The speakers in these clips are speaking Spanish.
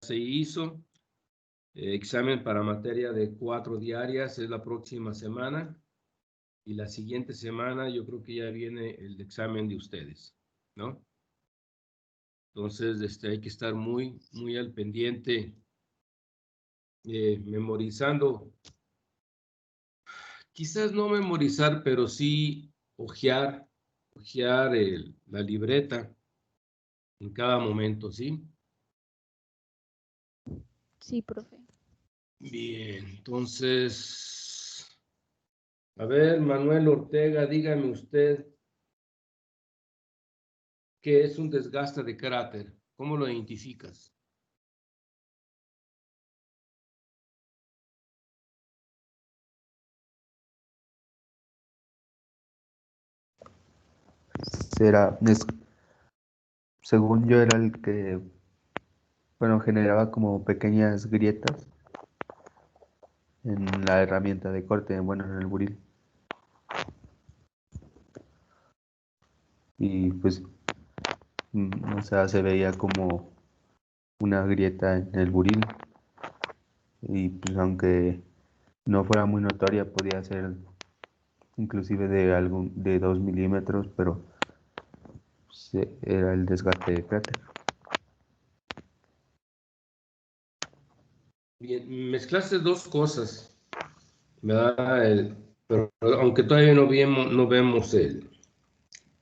se hizo. Examen para materia de 4 diarias es la próxima semana. Y la siguiente semana yo creo que ya viene el examen de ustedes, ¿no? Entonces, hay que estar muy, muy al pendiente, memorizando. Quizás no memorizar, pero sí hojear la libreta en cada momento, ¿sí? Sí, profe. Bien, entonces, a ver, Manuel Ortega, dígame usted, ¿qué es un desgaste de cráter? ¿Cómo lo identificas? Según yo era el que, bueno, generaba como pequeñas grietas en la herramienta de corte, bueno, en el buril. Y pues, o sea, se veía como una grieta en el buril. Y pues aunque no fuera muy notoria, podía ser inclusive de 2 milímetros, pero era el desgaste de cráter. Bien, mezclaste dos cosas, ¿verdad? Pero aunque todavía no vemos el...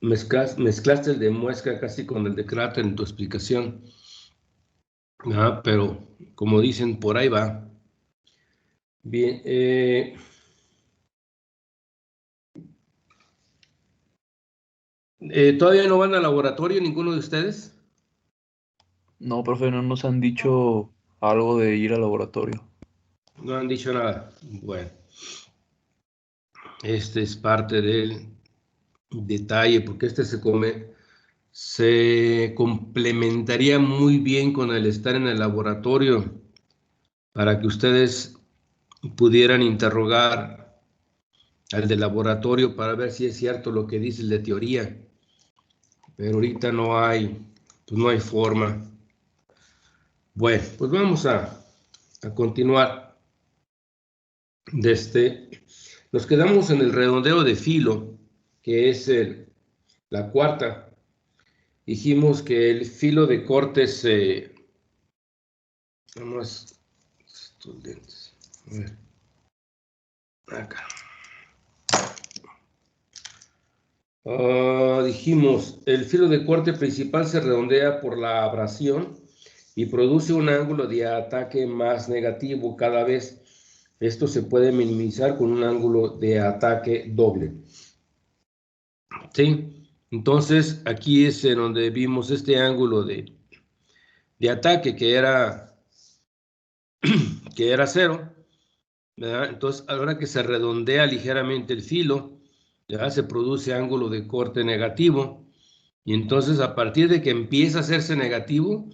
Mezclaste el de muesca casi con el de cráter en tu explicación, ¿verdad? Pero como dicen, por ahí va. Bien, ¿todavía no van al laboratorio ninguno de ustedes? No, profe, no nos han dicho algo de ir al laboratorio. No han dicho nada. Bueno, este es parte del detalle, porque se complementaría muy bien con el estar en el laboratorio para que ustedes pudieran interrogar al de laboratorio para ver si es cierto lo que dice el de teoría. Pero ahorita pues no hay forma. Bueno, pues vamos a continuar. Nos quedamos en el redondeo de filo, que es la cuarta. Dijimos que el filo de corte vamos, estos lentes. A ver. Acá. Dijimos, el filo de corte principal se redondea por la abrasión y produce un ángulo de ataque más negativo cada vez. Esto se puede minimizar con un ángulo de ataque doble. ¿Sí? Entonces, aquí es en donde vimos este ángulo de ataque que era 0, ¿verdad? Entonces, a la hora que se redondea ligeramente el filo, ya se produce ángulo de corte negativo. Y entonces, a partir de que empieza a hacerse negativo,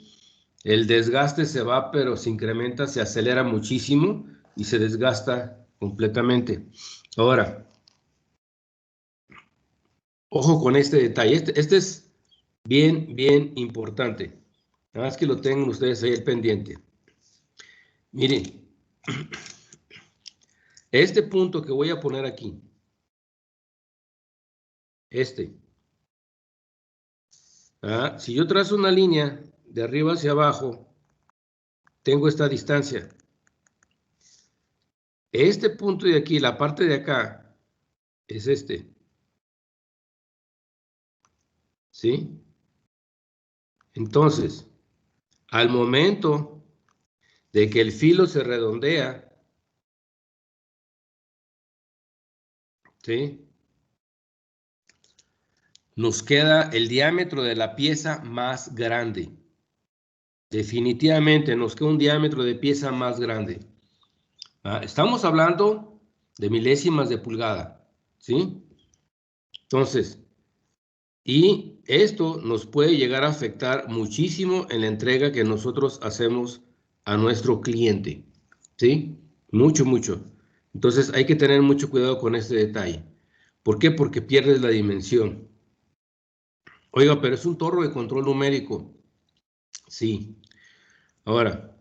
el desgaste se va, pero se incrementa, se acelera muchísimo y se desgasta completamente. Ahora, ojo con este detalle. Este es bien, bien importante. Nada más que lo tengan ustedes ahí al pendiente. Miren, este punto que voy a poner aquí, si yo trazo una línea de arriba hacia abajo, tengo esta distancia. Este punto de aquí, la parte de acá, es este. ¿Sí? Entonces, al momento de que el filo se redondea, ¿sí? Nos queda el diámetro de la pieza más grande. Definitivamente nos queda un diámetro de pieza más grande. Estamos hablando de milésimas de pulgada, ¿sí? Entonces, y esto nos puede llegar a afectar muchísimo en la entrega que nosotros hacemos a nuestro cliente, ¿sí? Mucho, mucho. Entonces hay que tener mucho cuidado con este detalle. ¿Por qué? Porque pierdes la dimensión. Oiga, pero es un torro de control numérico. Sí. Ahora,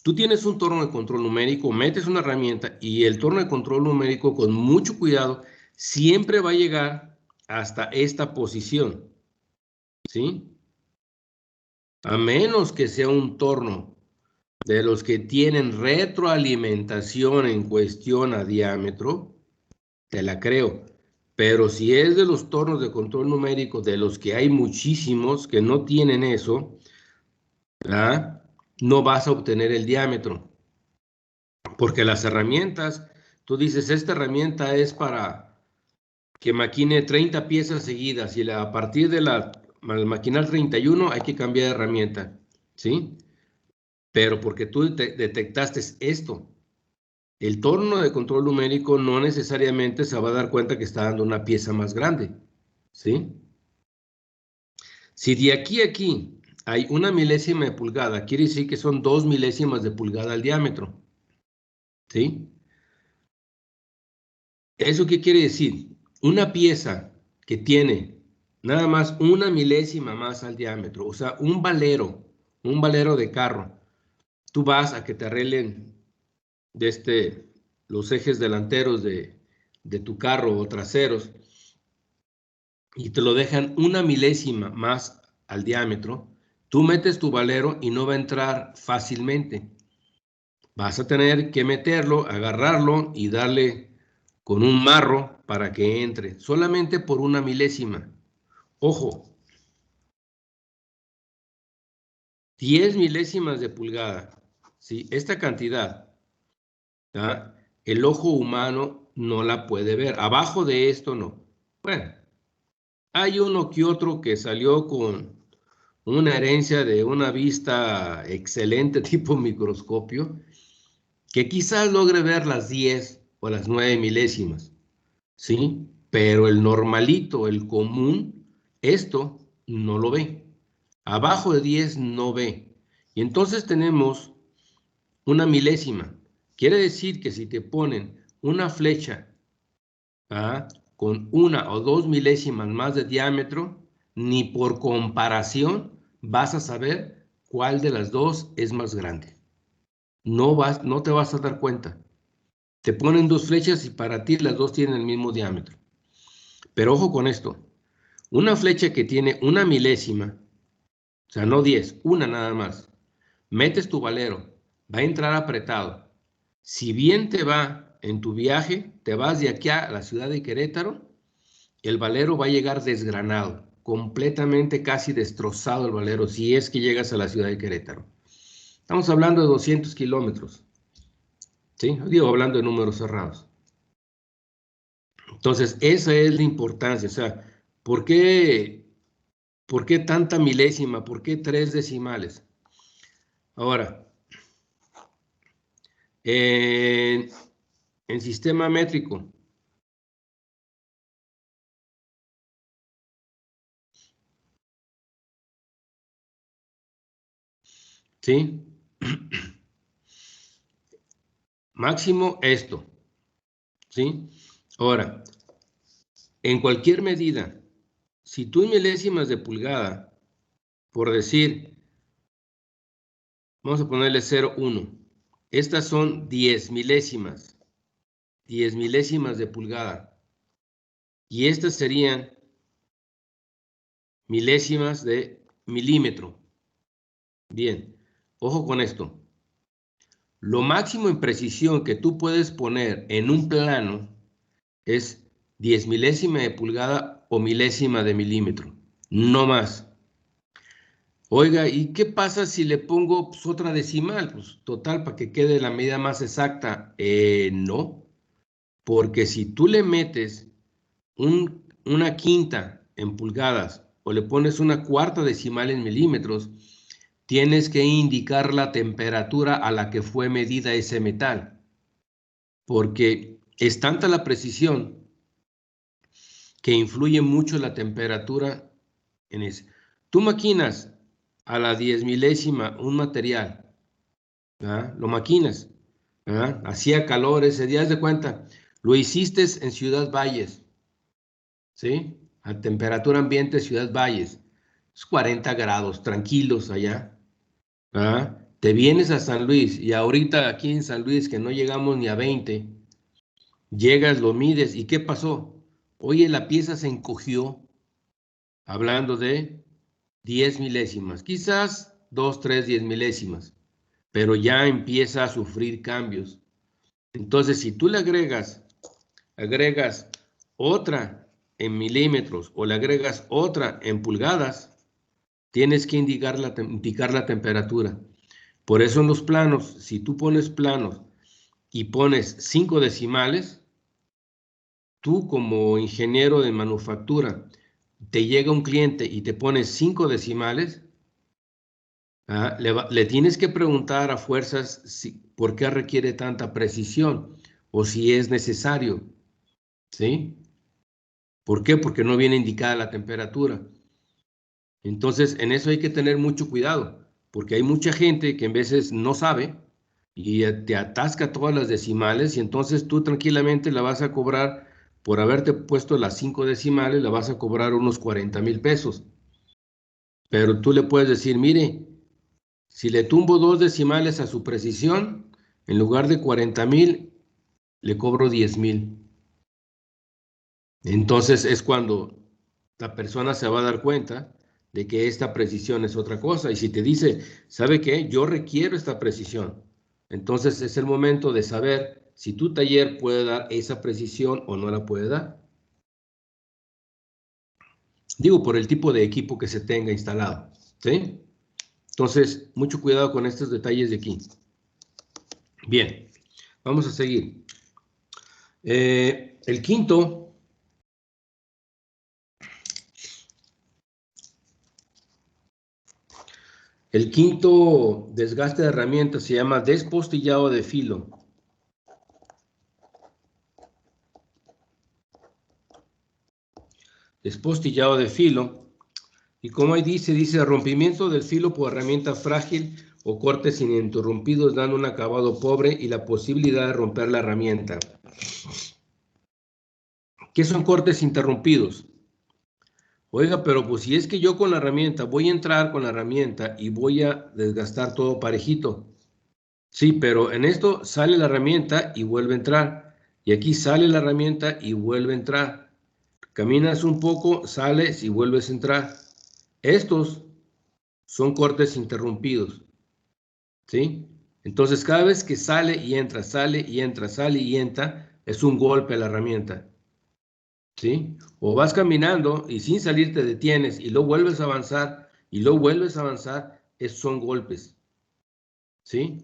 Tú tienes un torno de control numérico, metes una herramienta y el torno de control numérico con mucho cuidado siempre va a llegar hasta esta posición, ¿sí? A menos que sea un torno de los que tienen retroalimentación en cuestión a diámetro, te la creo. Pero si es de los tornos de control numérico, de los que hay muchísimos que no tienen eso, ¿verdad? No vas a obtener el diámetro. Porque las herramientas, tú dices, esta herramienta es para que maquine 30 piezas seguidas y a partir de al maquinar 31 hay que cambiar de herramienta, ¿sí? Pero porque tú detectaste esto. El torno de control numérico no necesariamente se va a dar cuenta que está dando una pieza más grande, ¿sí? Si de aquí a aquí hay 1 milésima de pulgada, quiere decir que son 2 milésimas de pulgada al diámetro, ¿sí? ¿Eso qué quiere decir? Una pieza que tiene nada más 1 milésima más al diámetro, o sea, un valero de carro, tú vas a que te arreglen los ejes delanteros de tu carro o traseros y te lo dejan 1 milésima más al diámetro, tú metes tu valero y no va a entrar fácilmente. Vas a tener que meterlo, agarrarlo y darle con un marro para que entre, solamente por 1 milésima. Ojo, 10 milésimas de pulgada, ¿sí? Esta cantidad, ¿tá? El ojo humano no la puede ver. Abajo de esto no. Bueno, hay uno que otro que salió con una herencia de una vista excelente tipo microscopio, que quizás logre ver las 10 o las 9 milésimas, ¿sí? Pero el normalito, el común, esto no lo ve. Abajo de 10 no ve. Y entonces tenemos 1 milésima. Quiere decir que si te ponen una flecha, ¿ah?, con 1 o 2 milésimas más de diámetro, ni por comparación vas a saber cuál de las dos es más grande. No te vas a dar cuenta. Te ponen dos flechas y para ti las dos tienen el mismo diámetro. Pero ojo con esto. Una flecha que tiene 1 milésima, o sea, no 10, una nada más, metes tu valero, va a entrar apretado. Si bien te va en tu viaje, te vas de aquí a la ciudad de Querétaro, el valero va a llegar desgranado, completamente casi destrozado el valero, si es que llegas a la ciudad de Querétaro. Estamos hablando de 200 kilómetros, ¿sí? Digo, hablando de números cerrados. Entonces, esa es la importancia, o sea, ¿por qué tanta milésima? ¿Por qué 3 decimales? Ahora, en sistema métrico, ¿sí? Máximo esto, ¿sí? Ahora, en cualquier medida, si tú en milésimas de pulgada, por decir, vamos a ponerle 0,1, estas son 10 milésimas de pulgada, y estas serían milésimas de milímetro. Bien, ojo con esto. Lo máximo en precisión que tú puedes poner en un plano es 10 milésima de pulgada o milésima de milímetro, no más. Oiga, ¿y qué pasa si le pongo pues, otra decimal? Pues total, para que quede la medida más exacta. No, porque si tú le metes una quinta en pulgadas o le pones una cuarta decimal en milímetros, tienes que indicar la temperatura a la que fue medida ese metal, porque es tanta la precisión que influye mucho la temperatura en ese. Tú maquinas a la 10 milésima un material, ¿verdad? Lo maquinas, ¿verdad? Hacía calor ese día, haz de cuenta, lo hiciste en Ciudad Valles, ¿sí? A temperatura ambiente Ciudad Valles, es 40 grados, tranquilos allá, ¿verdad? te vienes a San Luis y ahorita aquí en San Luis que no llegamos ni a 20, llegas, lo mides y ¿qué pasó? Oye, la pieza se encogió, hablando de 10 milésimas, quizás 2, 3, 10 milésimas, pero ya empieza a sufrir cambios. Entonces, si tú le agregas otra en milímetros o le agregas otra en pulgadas, tienes que indicar la temperatura. Por eso en los planos, si tú pones planos y pones 5 decimales, tú como ingeniero de manufactura, te llega un cliente y te pones 5 decimales, le tienes que preguntar a fuerzas por qué requiere tanta precisión o si es necesario, ¿sí? ¿Por qué? Porque no viene indicada la temperatura. Entonces, en eso hay que tener mucho cuidado, porque hay mucha gente que en veces no sabe y te atasca todas las decimales y entonces tú tranquilamente la vas a cobrar por haberte puesto las 5 decimales, la vas a cobrar unos 40,000 pesos. Pero tú le puedes decir, mire, si le tumbo 2 decimales a su precisión, en lugar de 40,000, le cobro 10,000. Entonces es cuando la persona se va a dar cuenta de que esta precisión es otra cosa. Y si te dice, ¿sabe qué? Yo requiero esta precisión. Entonces es el momento de saber si tu taller puede dar esa precisión o no la puede dar. Digo, por el tipo de equipo que se tenga instalado, ¿sí? Entonces, mucho cuidado con estos detalles de aquí. Bien, vamos a seguir. El quinto desgaste de herramientas se llama despostillado de filo. Despostillado de filo. Y como ahí dice rompimiento del filo por herramienta frágil o cortes ininterrumpidos dando un acabado pobre y la posibilidad de romper la herramienta. ¿Qué son cortes interrumpidos? Oiga, pero pues si es que yo con la herramienta voy a entrar con la herramienta y voy a desgastar todo parejito. Sí, pero en esto sale la herramienta y vuelve a entrar. Y aquí sale la herramienta y vuelve a entrar. Caminas un poco, sales y vuelves a entrar. Estos son cortes interrumpidos, ¿sí? Entonces, cada vez que sale y entra, sale y entra, sale y entra, es un golpe a la herramienta, ¿sí? O vas caminando y sin salir te detienes y luego vuelves a avanzar y luego vuelves a avanzar, esos son golpes, ¿sí?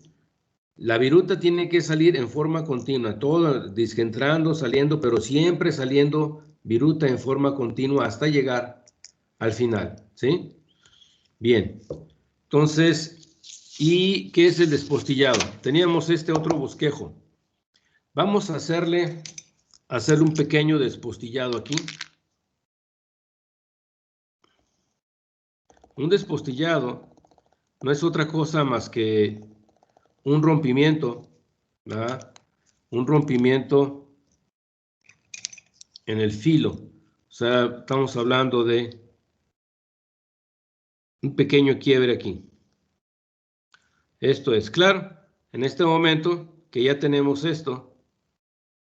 La viruta tiene que salir en forma continua, todo disque entrando, saliendo, pero siempre saliendo viruta en forma continua hasta llegar al final, ¿sí? Bien, entonces, ¿y qué es el despostillado? Teníamos este otro bosquejo. Vamos a hacer un pequeño despostillado aquí. Un despostillado no es otra cosa más que un rompimiento, ¿verdad? Un rompimiento en el filo. O sea, estamos hablando de un pequeño quiebre aquí. Esto es claro. En este momento que ya tenemos esto,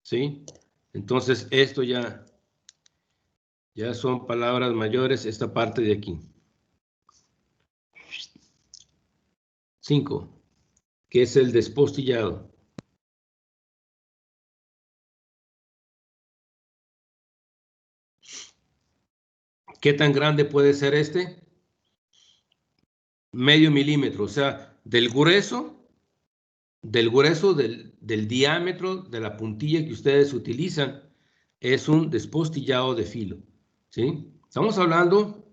¿sí? Entonces esto ya son palabras mayores, esta parte de aquí. 5, que es el despostillado. ¿Qué tan grande puede ser este? Medio milímetro, o sea, del grueso del diámetro de la puntilla que ustedes utilizan, es un despostillado de filo, ¿sí? Estamos hablando,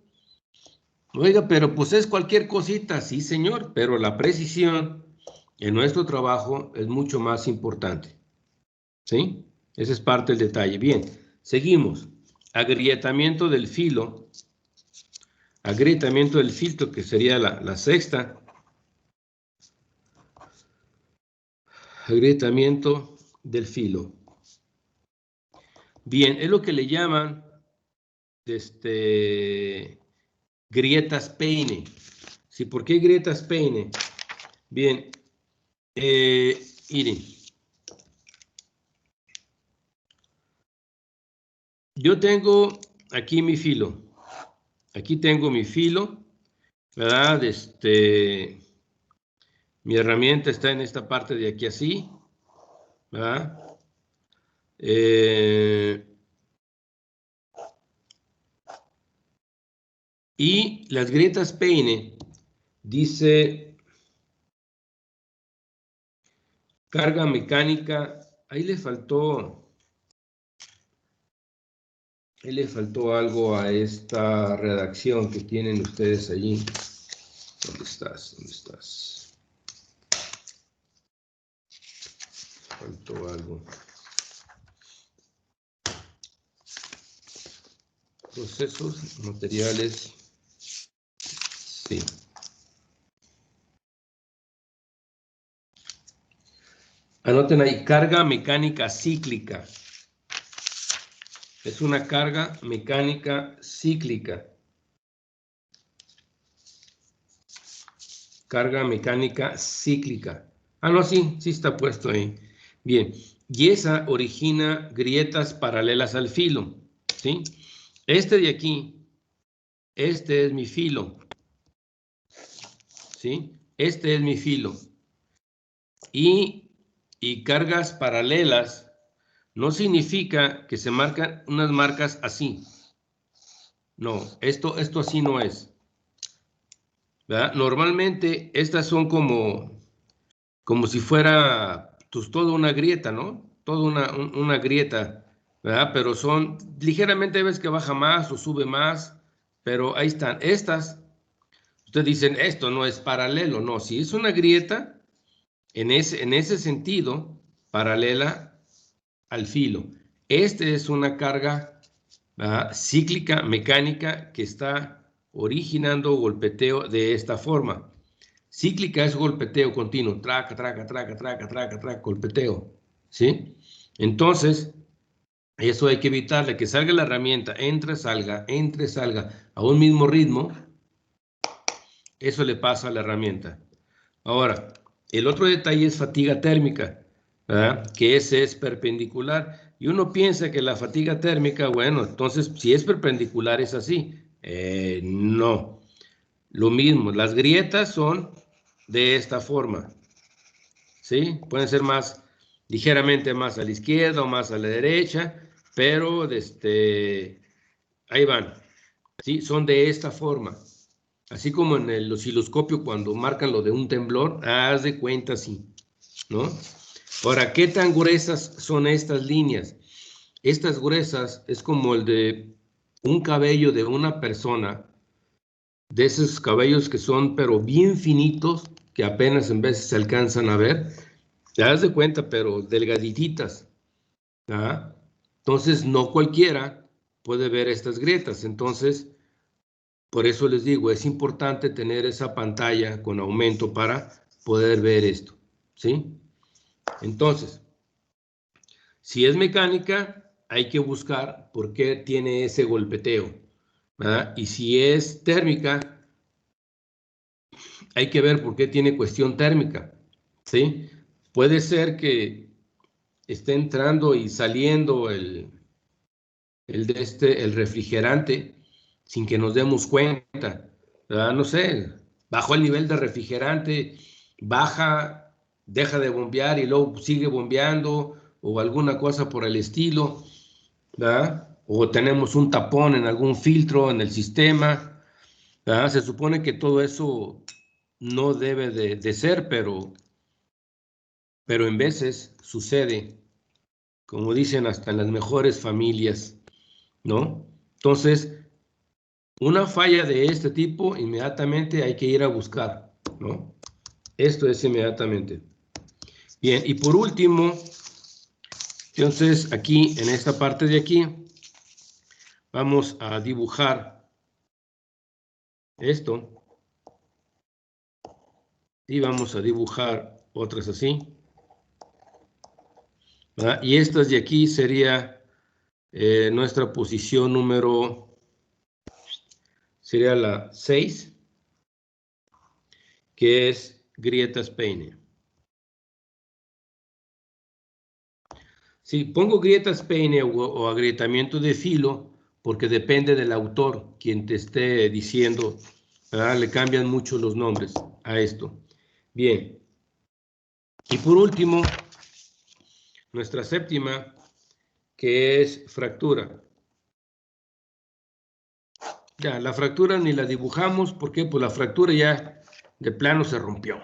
oiga, pero pues es cualquier cosita, sí señor, pero la precisión en nuestro trabajo es mucho más importante, ¿sí? Ese es parte del detalle. Bien, seguimos. Agrietamiento del filo. Agrietamiento del filtro, que sería la sexta. Agrietamiento del filo. Bien, es lo que le llaman grietas peine. ¿Sí? ¿Por qué grietas peine? Bien. Miren. Yo tengo aquí mi filo. Aquí tengo mi filo, ¿verdad? Mi herramienta está en esta parte de aquí así, ¿verdad? Y las grietas peine, dice carga mecánica, ahí le faltó algo a esta redacción que tienen ustedes allí. ¿Dónde estás? ¿Dónde estás? Faltó algo. Procesos, materiales. Sí. Anoten ahí, carga mecánica cíclica. Es una carga mecánica cíclica. Carga mecánica cíclica. Ah, no, sí, sí está puesto ahí. Bien, y esa origina grietas paralelas al filo, ¿sí? Este de aquí, este es mi filo, ¿sí? Este es mi filo. Y cargas paralelas no significa que se marcan unas marcas así. No, esto así no es, ¿verdad? Normalmente estas son como si fuera pues, toda una grieta, ¿no? Toda una grieta, ¿verdad? Pero son ligeramente, ves que baja más o sube más, pero ahí están. Estas, ustedes dicen, esto no es paralelo, no, si es una grieta, en ese sentido, paralela al filo. Es una carga, ¿verdad? Cíclica, mecánica, que está originando golpeteo de esta forma. Cíclica es golpeteo continuo, traca, traca, traca, traca, traca, traca, golpeteo, ¿sí? Entonces, eso hay que evitarle, que salga la herramienta, entre, salga a un mismo ritmo, eso le pasa a la herramienta. Ahora, el otro detalle es fatiga térmica, ¿verdad? Que ese es perpendicular. Y uno piensa que la fatiga térmica, bueno, entonces si es perpendicular es así. No, lo mismo, las grietas son de esta forma, ¿sí? Pueden ser ligeramente más a la izquierda o más a la derecha, pero ahí van, ¿sí? Son de esta forma. Así como en el osciloscopio cuando marcan lo de un temblor, haz de cuenta así, ¿no? Ahora, ¿qué tan gruesas son estas líneas? Estas gruesas es como el de un cabello de una persona, de esos cabellos que son pero bien finitos, que apenas en veces se alcanzan a ver, te das de cuenta, pero delgadititas, ¿ah? Entonces, no cualquiera puede ver estas grietas. Entonces, por eso les digo, es importante tener esa pantalla con aumento para poder ver esto, ¿sí? Entonces, si es mecánica, hay que buscar por qué tiene ese golpeteo, ¿verdad? Y si es térmica, hay que ver por qué tiene cuestión térmica, ¿sí? Puede ser que esté entrando y saliendo el refrigerante sin que nos demos cuenta, ¿verdad? No sé, bajó el nivel de refrigerante, baja, deja de bombear y luego sigue bombeando o alguna cosa por el estilo, ¿verdad? O tenemos un tapón en algún filtro en el sistema, ¿verdad? Se supone que todo eso no debe de ser, pero en veces sucede, como dicen hasta en las mejores familias, ¿no? Entonces, una falla de este tipo, inmediatamente hay que ir a buscar, ¿no? Esto es inmediatamente. Bien, y por último, entonces aquí, en esta parte de aquí, vamos a dibujar esto. Y vamos a dibujar otras así, ¿verdad? Y estas de aquí sería nuestra posición número, sería la 6, que es grietas peine. Si pongo grietas peine o agrietamiento de filo, porque depende del autor, quien te esté diciendo, ¿verdad? Le cambian mucho los nombres a esto. Bien. Y por último, nuestra séptima, que es fractura. Ya, la fractura ni la dibujamos, ¿por qué? Pues la fractura ya de plano se rompió.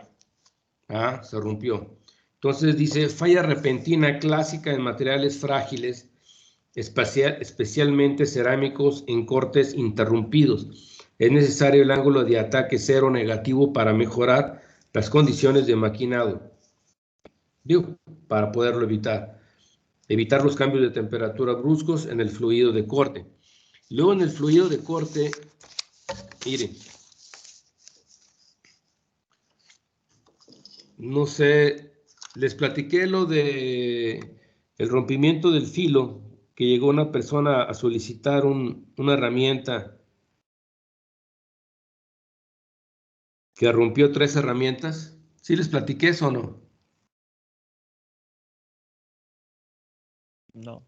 ¿Ah? Se rompió. Entonces dice, falla repentina clásica en materiales frágiles, especialmente cerámicos en cortes interrumpidos. Es necesario el ángulo de ataque cero negativo para mejorar las condiciones de maquinado. Digo, para poderlo evitar. Evitar los cambios de temperatura bruscos en el fluido de corte. Luego en el fluido de corte, miren, no sé, les platiqué lo de el rompimiento del filo, que llegó una persona a solicitar una herramienta que rompió 3 herramientas. ¿Sí les platiqué eso o no? No.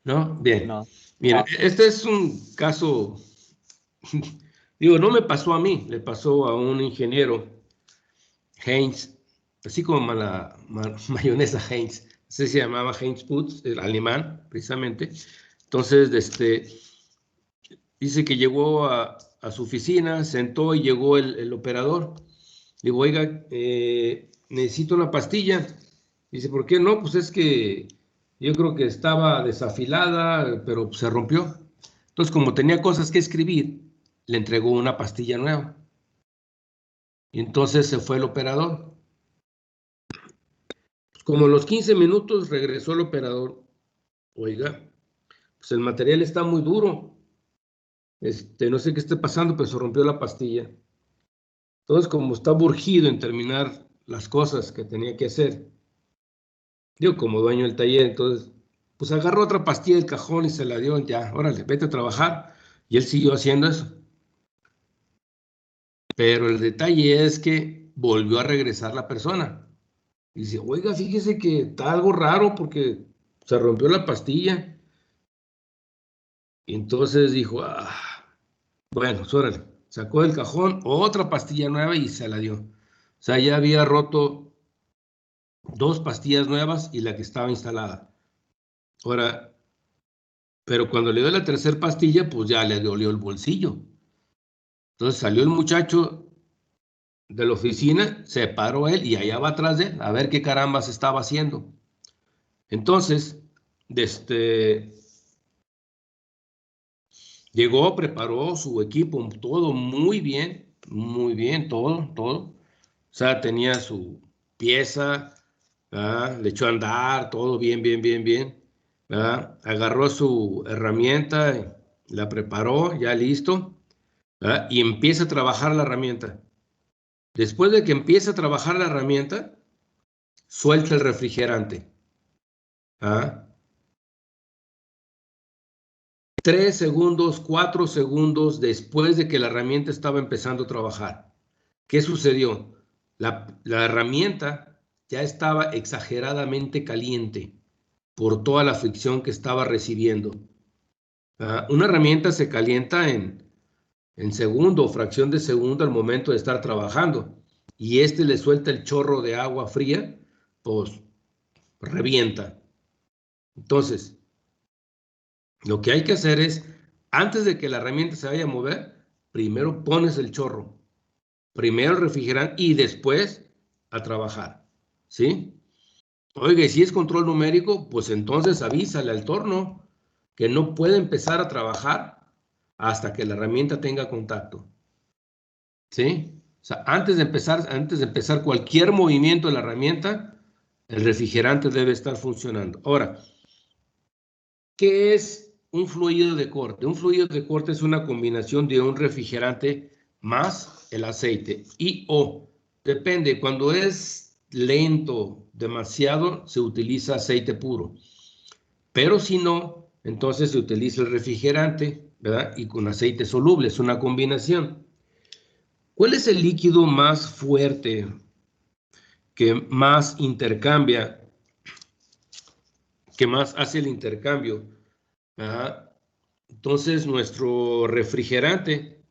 ¿No? Bien. No. Mira, este es un caso, digo, no me pasó a mí, le pasó a un ingeniero, Heinz, así como la mayonesa Heinz, se llamaba Heinz Putz, el alemán, precisamente. Entonces, dice que llegó a su oficina, sentó y llegó el operador. Le digo, oiga, necesito una pastilla. Dice, ¿por qué no? Pues es que yo creo que estaba desafilada, pero se rompió. Entonces, como tenía cosas que escribir, le entregó una pastilla nueva. Y entonces se fue el operador. Como a los 15 minutos regresó el operador. Oiga, pues el material está muy duro. No sé qué esté pasando, pero se rompió la pastilla. Entonces, como estaba urgido en terminar las cosas que tenía que hacer, digo, como dueño del taller, entonces, pues agarró otra pastilla del cajón y se la dio, ya, órale, vete a trabajar. Y él siguió haciendo eso. Pero el detalle es que volvió a regresar la persona. Y dice, oiga, fíjese que está algo raro porque se rompió la pastilla. Y entonces dijo, bueno, órale, sacó del cajón otra pastilla nueva y se la dio. O sea, ya había roto 2 pastillas nuevas y la que estaba instalada. Ahora, pero cuando le dio la tercera pastilla, pues ya le dolió el bolsillo. Entonces salió el muchacho de la oficina, se paró él y allá va atrás de él a ver qué carambas estaba haciendo. Entonces, llegó, preparó su equipo, todo muy bien, todo. O sea, tenía su pieza, ¿verdad? Le echó a andar, todo bien, ¿verdad? Agarró su herramienta, la preparó, ya listo, ¿verdad? Y empieza a trabajar la herramienta. Después de que empieza a trabajar la herramienta, suelta el refrigerante. 3 segundos, 4 segundos después de que la herramienta estaba empezando a trabajar. ¿Qué sucedió? La herramienta ya estaba exageradamente caliente por toda la fricción que estaba recibiendo. Una herramienta se calienta en segundo o fracción de segundo al momento de estar trabajando y le suelta el chorro de agua fría, pues revienta. Entonces, lo que hay que hacer es, antes de que la herramienta se vaya a mover, primero pones el chorro, primero el refrigerante y después a trabajar, ¿sí? Oiga, y si es control numérico, pues entonces avísale al torno que no puede empezar a trabajar hasta que la herramienta tenga contacto, ¿sí? O sea, antes de empezar cualquier movimiento de la herramienta, el refrigerante debe estar funcionando. Ahora, ¿qué es un fluido de corte? Un fluido de corte es una combinación de un refrigerante más el aceite o depende, cuando es lento demasiado se utiliza aceite puro, pero si no, entonces se utiliza el refrigerante, ¿verdad? Y con aceite soluble, es una combinación. ¿Cuál es el líquido más fuerte que más intercambia, que más hace el intercambio. ¿Verdad? Entonces, nuestro refrigerante,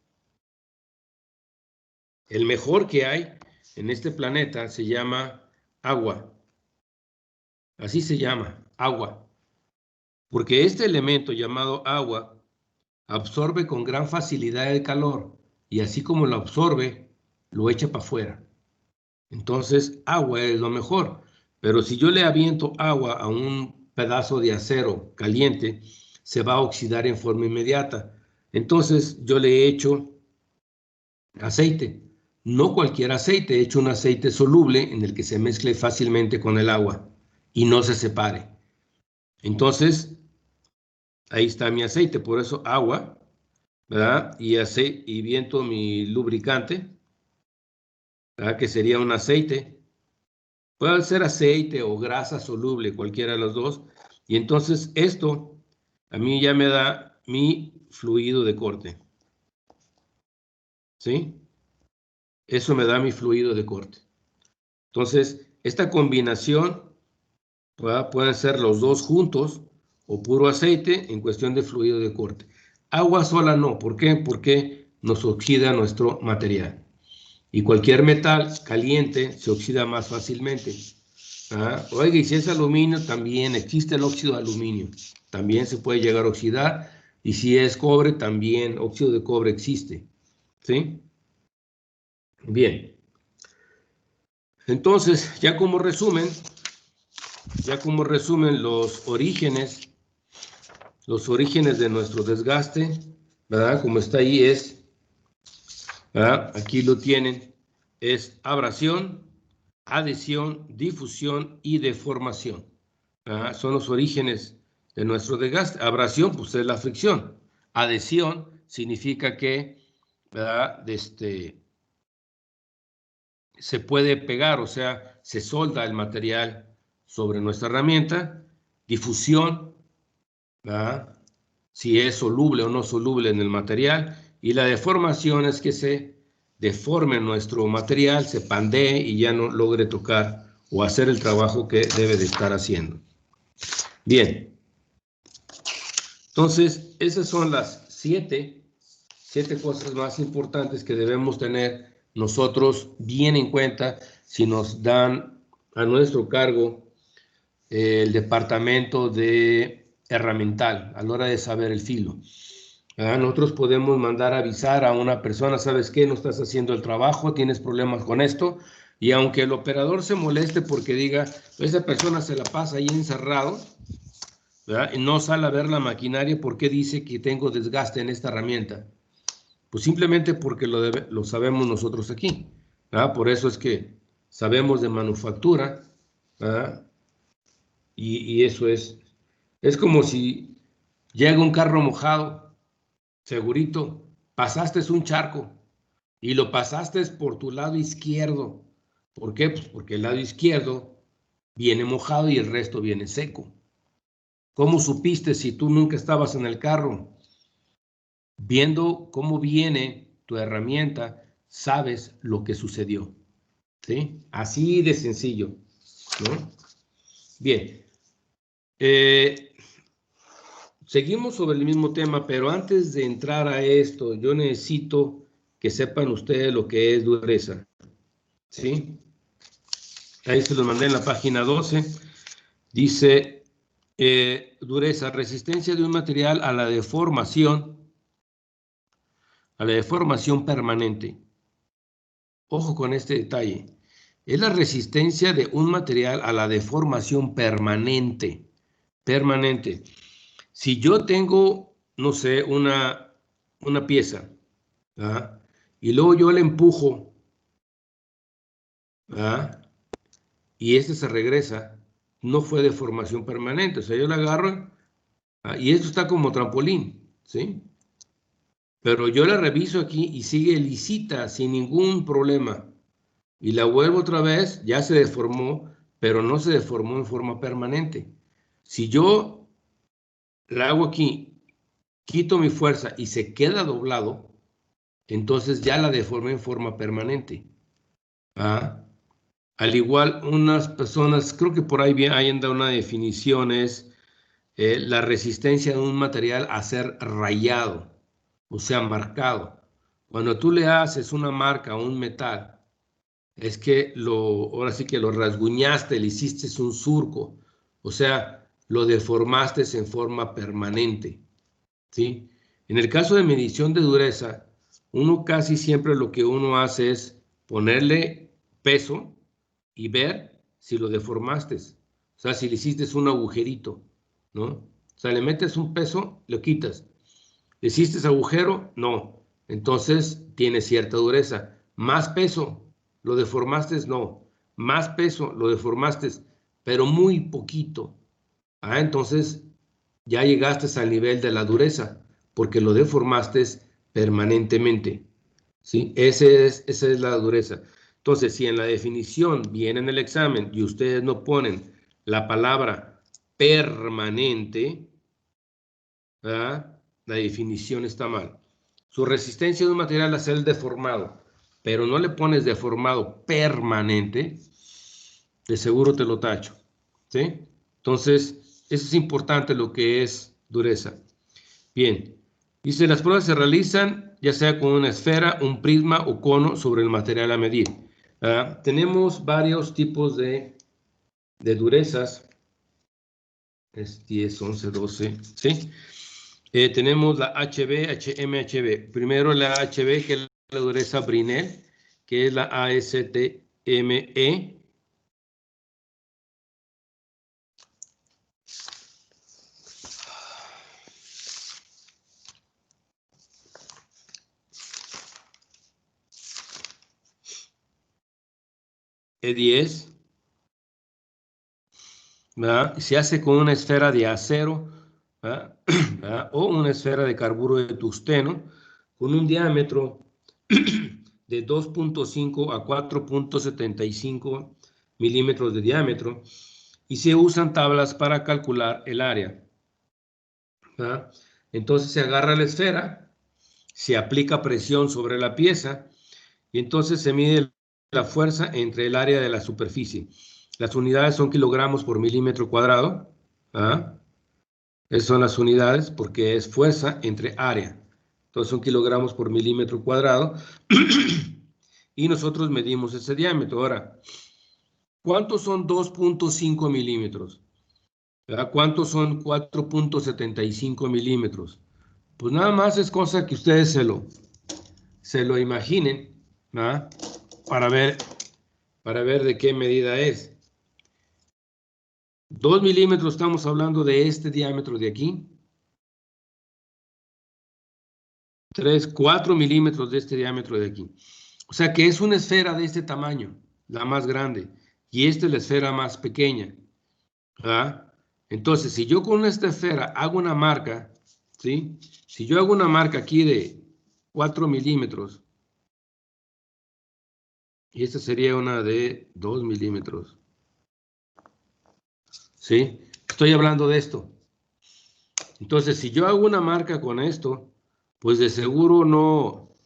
el mejor que hay en este planeta, se llama agua. Así se llama, agua. Porque este elemento llamado agua absorbe con gran facilidad el calor y así como lo absorbe, lo echa para afuera. Entonces, agua es lo mejor. Pero si yo le aviento agua a un pedazo de acero caliente, se va a oxidar en forma inmediata. Entonces, yo le echo aceite. No cualquier aceite, he hecho un aceite soluble en el que se mezcle fácilmente con el agua y no se separe. Entonces, ahí está mi aceite, por eso agua, ¿verdad? Y viento mi lubricante, ¿verdad? Que sería un aceite. Puede ser aceite o grasa soluble, cualquiera de los dos. Y entonces esto a mí ya me da mi fluido de corte. ¿Sí? Eso me da mi fluido de corte. Entonces, esta combinación, ¿verdad? Pueden ser los dos juntos o puro aceite en cuestión de fluido de corte. Agua sola no. ¿Por qué? Porque nos oxida nuestro material. Y cualquier metal caliente se oxida más fácilmente. Oiga, y si es aluminio, también existe el óxido de aluminio. También se puede llegar a oxidar. Y si es cobre, también óxido de cobre existe. ¿Sí? Bien. Entonces, ya como resumen los orígenes de nuestro desgaste, ¿verdad? Como está ahí es, ¿verdad? Aquí lo tienen, es abrasión, adhesión, difusión y deformación. ¿Verdad? Son los orígenes de nuestro desgaste. Abrasión, pues es la fricción. Adhesión significa que, ¿verdad? Se puede pegar, o sea, se solda el material sobre nuestra herramienta. Difusión, ¿verdad? Si es soluble o no soluble en el material. Y la deformación es que se deforme nuestro material, se pandee y ya no logre tocar o hacer el trabajo que debe de estar haciendo. Bien. Entonces, esas son las siete cosas más importantes que debemos tener nosotros bien en cuenta si nos dan a nuestro cargo el departamento de herramental a la hora de saber el filo. Nosotros podemos mandar a avisar a una persona, ¿sabes qué? No estás haciendo el trabajo, tienes problemas con esto, y aunque el operador se moleste porque diga, esa persona se la pasa ahí encerrado, ¿verdad? Y no sale a ver la maquinaria, ¿por qué dice que tengo desgaste en esta herramienta? Pues simplemente porque lo sabemos nosotros aquí, ¿verdad? Por eso es que sabemos de manufactura, ¿verdad? Y eso es como si llega un carro mojado, segurito, pasaste un charco y lo pasaste por tu lado izquierdo. ¿Por qué? Pues porque el lado izquierdo viene mojado y el resto viene seco. ¿Cómo supiste si tú nunca estabas en el carro? Viendo cómo viene tu herramienta, sabes lo que sucedió. ¿Sí? Así de sencillo, ¿no? Bien. Seguimos sobre el mismo tema, pero antes de entrar a esto, yo necesito que sepan ustedes lo que es dureza. ¿Sí? Ahí se los mandé en la página 12. Dice, dureza, resistencia de un material a la deformación permanente. Ojo con este detalle. Es la resistencia de un material a la deformación permanente. Permanente. Si yo tengo, no sé, una pieza, ¿verdad? Y luego yo la empujo, ¿verdad? Y se regresa, no fue deformación permanente. O sea, yo la agarro, ¿verdad? Y esto está como trampolín, ¿sí? Pero yo la reviso aquí y sigue lisita, sin ningún problema. Y la vuelvo otra vez, ya se deformó, pero no se deformó en forma permanente. Si yo la hago aquí, quito mi fuerza y se queda doblado, entonces ya la deformé en forma permanente. Al igual, unas personas, creo que por ahí hay una definición, es la resistencia de un material a ser rayado, o sea, marcado. Cuando tú le haces una marca a un metal, es que ahora sí que lo rasguñaste, le hiciste un surco, o sea, lo deformaste en forma permanente, ¿sí? En el caso de medición de dureza, uno casi siempre lo que uno hace es ponerle peso y ver si lo deformaste, o sea, si le hiciste un agujerito, ¿no? O sea, le metes un peso, lo quitas. ¿Le hiciste agujero? No. Entonces tiene cierta dureza. Más peso, lo deformaste, no. Más peso, lo deformaste, pero muy poquito. Entonces ya llegaste al nivel de la dureza, porque lo deformaste permanentemente. ¿Sí? Esa es la dureza. Entonces, si en la definición viene en el examen y ustedes no ponen la palabra permanente, ¿verdad? La definición está mal. Su resistencia de un material a ser deformado, pero no le pones deformado permanente, de seguro te lo tacho. ¿Sí? Entonces, eso es importante lo que es dureza. Bien, dice, las pruebas se realizan ya sea con una esfera, un prisma o cono sobre el material a medir. Tenemos varios tipos de durezas. Es 10, 11, 12, ¿sí? Tenemos la HB, HM, HB. Primero la HB, que es la dureza Brinell, que es la ASTME. E10, ¿verdad? Se hace con una esfera de acero, ¿verdad? ¿verdad? O una esfera de carburo de tungsteno con un diámetro de 2.5 a 4.75 milímetros de diámetro y se usan tablas para calcular el área, ¿verdad? Entonces se agarra la esfera, se aplica presión sobre la pieza y entonces se mide la fuerza entre el área de la superficie. Las unidades son kilogramos por milímetro cuadrado. ¿Ah? Esas son las unidades porque es fuerza entre área. Entonces son kilogramos por milímetro cuadrado. Y nosotros medimos ese diámetro. Ahora, ¿cuántos son 2.5 milímetros? ¿Verdad? ¿Cuántos son 4.75 milímetros? Pues nada más es cosa que ustedes se lo imaginen, ¿verdad? Para ver de qué medida es. 2 milímetros, estamos hablando de este diámetro de aquí. 3, 4 milímetros de este diámetro de aquí. O sea que es una esfera de este tamaño, la más grande, y esta es la esfera más pequeña. ¿Verdad? Entonces, si yo con esta esfera hago una marca, ¿sí? Si yo hago una marca aquí de 4 milímetros, y esta sería una de 2 milímetros, ¿sí? Estoy hablando de esto. Entonces, si yo hago una marca con esto, pues de seguro no,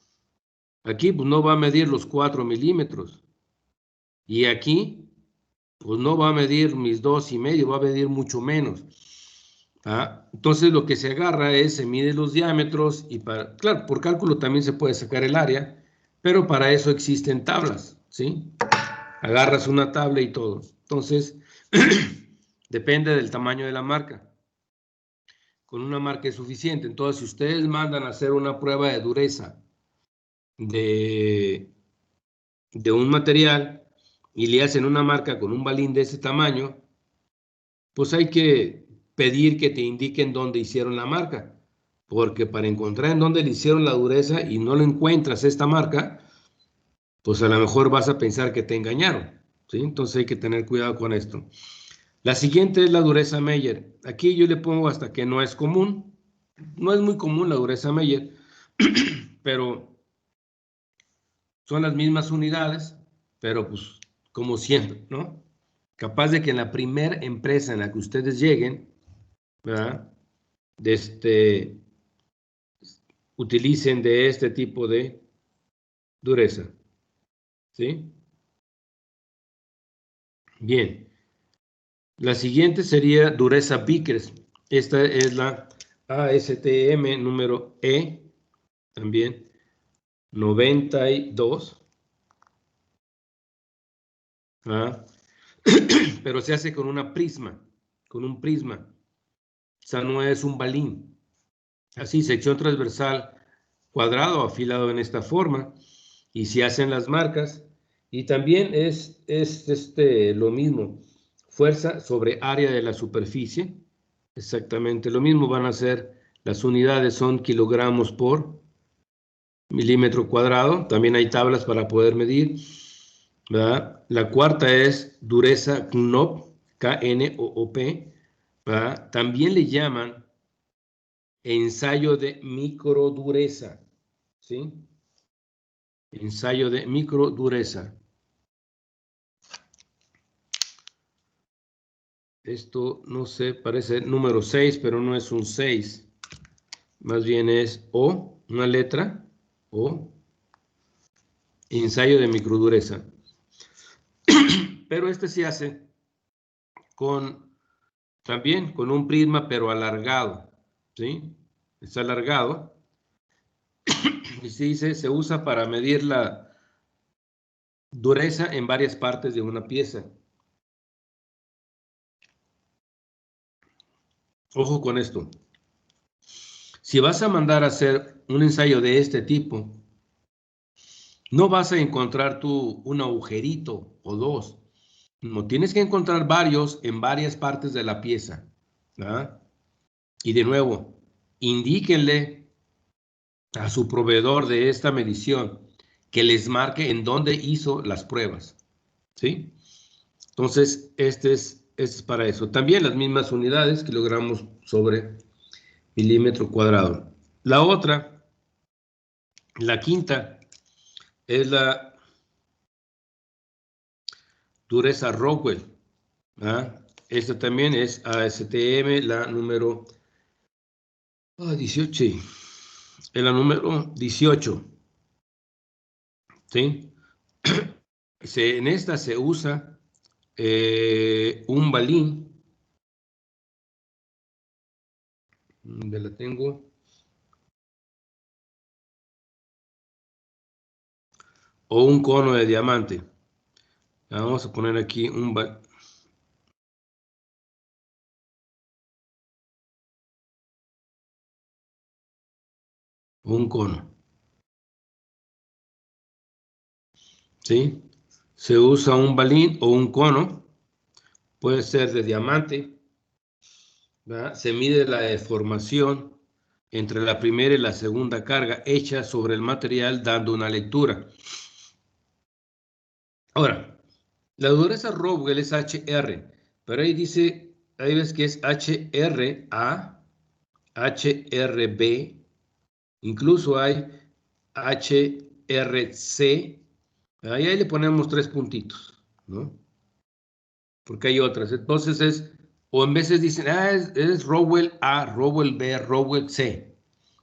aquí pues no va a medir los 4 milímetros. Y aquí, pues no va a medir mis 2,5, va a medir mucho menos. Entonces lo que se agarra es, se mide los diámetros y claro, por cálculo también se puede sacar el área, pero para eso existen tablas, ¿sí? Agarras una tabla y todo. Entonces, depende del tamaño de la marca. Con una marca es suficiente. Entonces, si ustedes mandan a hacer una prueba de dureza de un material y le hacen una marca con un balín de ese tamaño, pues hay que pedir que te indiquen dónde hicieron la marca, porque para encontrar en dónde le hicieron la dureza y no lo encuentras esta marca, pues a lo mejor vas a pensar que te engañaron, ¿sí? Entonces hay que tener cuidado con esto. La siguiente es la dureza Meyer. Aquí yo le pongo hasta que no es común. No es muy común la dureza Meyer, pero son las mismas unidades, pero pues como siempre, ¿no? Capaz de que en la primera empresa en la que ustedes lleguen, ¿verdad? Utilicen de este tipo de dureza, ¿sí? Bien. La siguiente sería dureza Vickers. Esta es la ASTM número E, también 92. ¿Ah? Pero se hace con una prisma, con un prisma. O sea, no es un balín. Así, sección transversal cuadrado afilado en esta forma. Y se hacen las marcas. Y también es lo mismo. Fuerza sobre área de la superficie. Exactamente lo mismo van a ser, las unidades son kilogramos por milímetro cuadrado. También hay tablas para poder medir, ¿verdad? La cuarta es dureza KNOP, K-N-O-O-P, ¿verdad? También le llaman ensayo de microdureza, ¿sí? Ensayo de microdureza. Esto, no sé, parece número 6, pero no es un 6. Más bien es O, una letra, O, ensayo de microdureza. Pero este se hace también con un prisma, pero alargado, ¿sí? Es alargado. Y se usa para medir la dureza en varias partes de una pieza. Ojo con esto. Si vas a mandar a hacer un ensayo de este tipo, no vas a encontrar tú un agujerito o dos. No, tienes que encontrar varios en varias partes de la pieza, ¿verdad? Y de nuevo, indíquenle a su proveedor de esta medición que les marque en dónde hizo las pruebas, ¿sí? Entonces, este es para eso. También las mismas unidades, kilogramos sobre milímetro cuadrado. La otra, la quinta, es la dureza Rockwell, ¿ah? Esta también es ASTM, la número 18, sí, es la número 18, ¿sí? En esta se usa un balín, donde la tengo, o un cono de diamante. Vamos a poner aquí un cono, ¿sí? Se usa un balín o un cono, puede ser de diamante, ¿verdad? Se mide la deformación entre la primera y la segunda carga hecha sobre el material dando una lectura. Ahora, la dureza Rockwell es HR, pero ahí dice, ahí ves que es HRA, HRB, incluso hay HRC, ahí le ponemos 3 puntitos, ¿no? Porque hay otras. Entonces o en veces dicen, es Rowell A, Rowell B, Rowell C.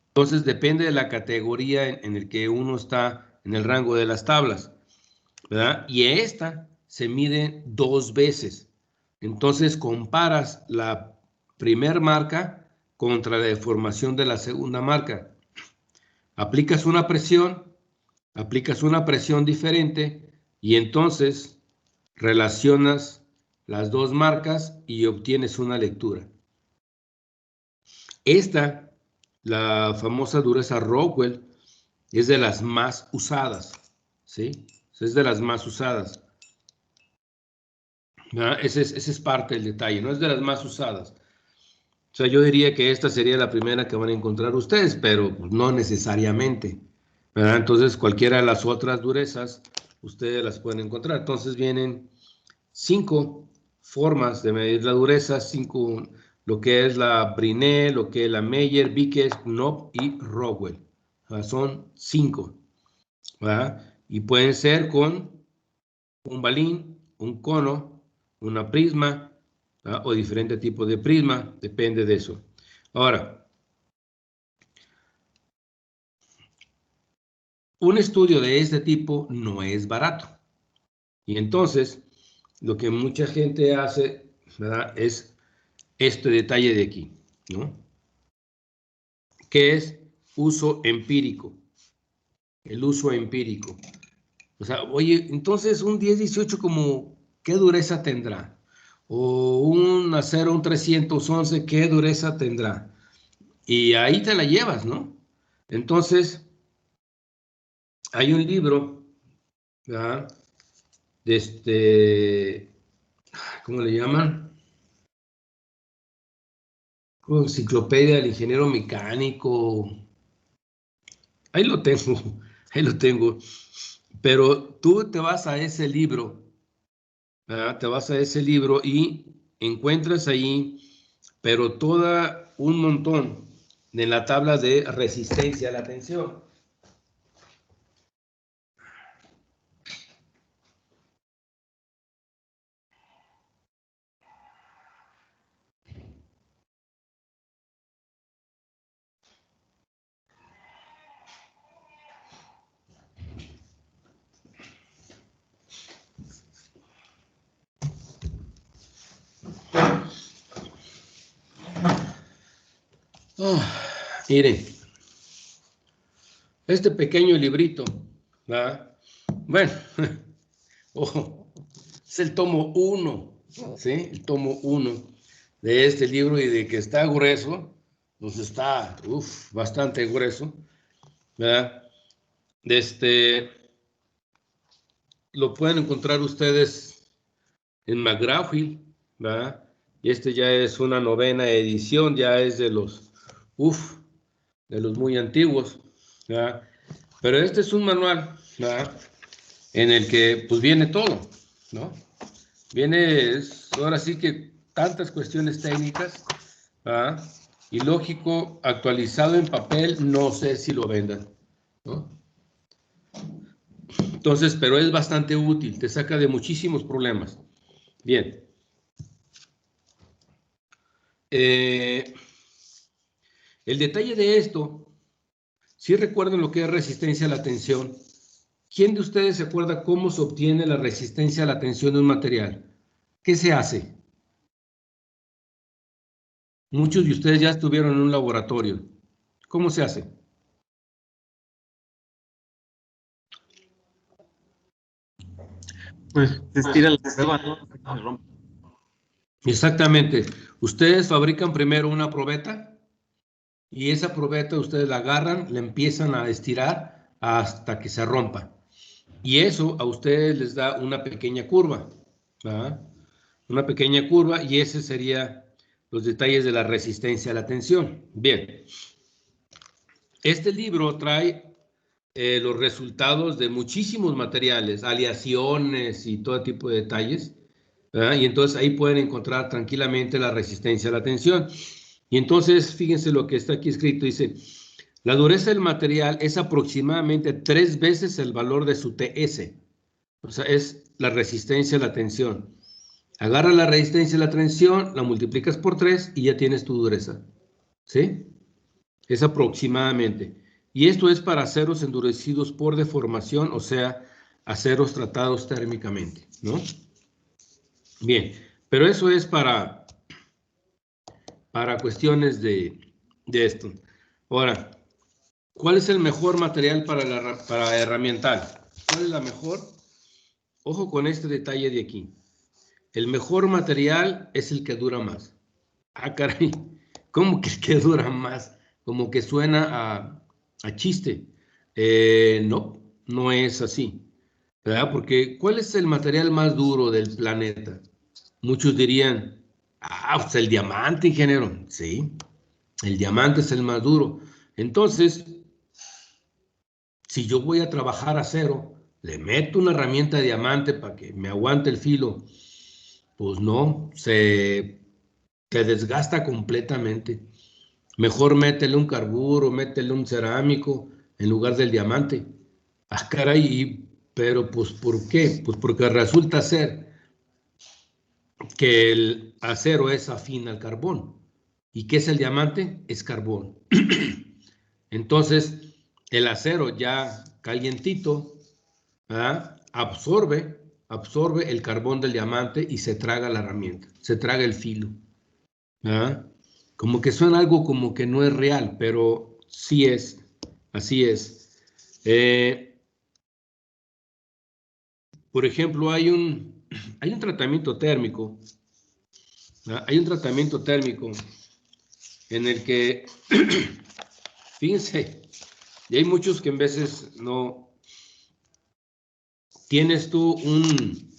Entonces depende de la categoría en el que uno está en el rango de las tablas, ¿verdad? Y esta se mide 2 veces. Entonces comparas la primer marca contra la deformación de la segunda marca. Aplicas una presión diferente y entonces relacionas las dos marcas y obtienes una lectura. Esta, la famosa dureza Rockwell, es de las más usadas, ¿sí? Es de las más usadas. Ese es parte del detalle, no es de las más usadas. O sea, yo diría que esta sería la primera que van a encontrar ustedes, pero no necesariamente, ¿verdad? Entonces, cualquiera de las otras durezas, ustedes las pueden encontrar. Entonces, vienen 5 formas de medir la dureza, 5, lo que es la Brinell, lo que es la Meyer, Vickers, Knopp y Rowell. Son 5, ¿verdad? Y pueden ser con un balín, un cono, una prisma, ¿verdad? O diferente tipo de prisma, depende de eso. Ahora, un estudio de este tipo no es barato. Y entonces, lo que mucha gente hace, ¿verdad? Es este detalle de aquí, ¿no? Que es uso empírico. El uso empírico. O sea, oye, entonces un 1018 como, ¿qué dureza tendrá? O un acero, un 311, ¿qué dureza tendrá? Y ahí te la llevas, ¿no? Entonces, hay un libro, ¿verdad? De ¿cómo le llaman? Enciclopedia del ingeniero mecánico. Ahí lo tengo, ahí lo tengo. Pero tú te vas a ese libro, ¿verdad? Te vas a ese libro y encuentras ahí, pero toda un montón de la tabla de resistencia a la tensión. Miren, este pequeño librito, ¿verdad? Bueno, ojo, es el tomo 1, ¿sí? El tomo 1 de este libro, y de que está grueso, pues está, bastante grueso, ¿verdad? Lo pueden encontrar ustedes en McGraw-Hill, ¿verdad? Y este ya es una 9ª edición, ya es de los muy antiguos, ¿verdad? Pero este es un manual, ¿verdad? En el que pues viene todo, ¿no? Viene, ahora sí que tantas cuestiones técnicas, ¿verdad? Y lógico, actualizado en papel, no sé si lo vendan, ¿no? Entonces, pero es bastante útil, te saca de muchísimos problemas. Bien. El detalle de esto, si recuerdan lo que es resistencia a la tensión, ¿quién de ustedes se acuerda cómo se obtiene la resistencia a la tensión de un material? ¿Qué se hace? Muchos de ustedes ya estuvieron en un laboratorio. ¿Cómo se hace? Pues se estira la prueba, ¿no? Hasta que se rompe. Exactamente. Ustedes fabrican primero una probeta y esa probeta ustedes la agarran, la empiezan a estirar hasta que se rompa. Y eso a ustedes les da una pequeña curva, ¿verdad? Una pequeña curva, y ese sería los detalles de la resistencia a la tensión. Bien. Este libro trae los resultados de muchísimos materiales, aleaciones y todo tipo de detalles, ¿verdad? Y entonces ahí pueden encontrar tranquilamente la resistencia a la tensión. Y entonces, fíjense lo que está aquí escrito, dice, la dureza del material es aproximadamente 3 veces el valor de su TS, o sea, es la resistencia a la tensión. Agarra la resistencia a la tensión, la multiplicas por 3 y ya tienes tu dureza, ¿sí? Es aproximadamente. Y esto es para aceros endurecidos por deformación, o sea, aceros tratados térmicamente, ¿no? Bien, pero eso es para cuestiones de esto. Ahora, ¿cuál es el mejor material para herramiental? ¿Cuál es la mejor? Ojo con este detalle de aquí. El mejor material es el que dura más. Ah, caray, ¿cómo que el que dura más? Como que suena a chiste. No, no es así, ¿verdad? Porque ¿cuál es el material más duro del planeta? Muchos dirían, pues el diamante, ingeniero. Sí, el diamante es el más duro. Entonces, si yo voy a trabajar acero, le meto una herramienta de diamante para que me aguante el filo, pues no, te desgasta completamente. Mejor métele un carburo, métele un cerámico en lugar del diamante. Ah, caray, pero pues ¿por qué? Pues porque resulta ser que el acero es afín al carbón. ¿Y qué es el diamante? Es carbón. Entonces, el acero ya calientito, ¿verdad? Absorbe absorbe el carbón del diamante y se traga la herramienta, se traga el filo. ¿Ah? Como que suena algo como que no es real, pero sí es, así es. Por ejemplo, hay un tratamiento térmico, ¿ah? Hay un tratamiento térmico en el que, fíjense, y hay muchos que en veces no, tienes tú un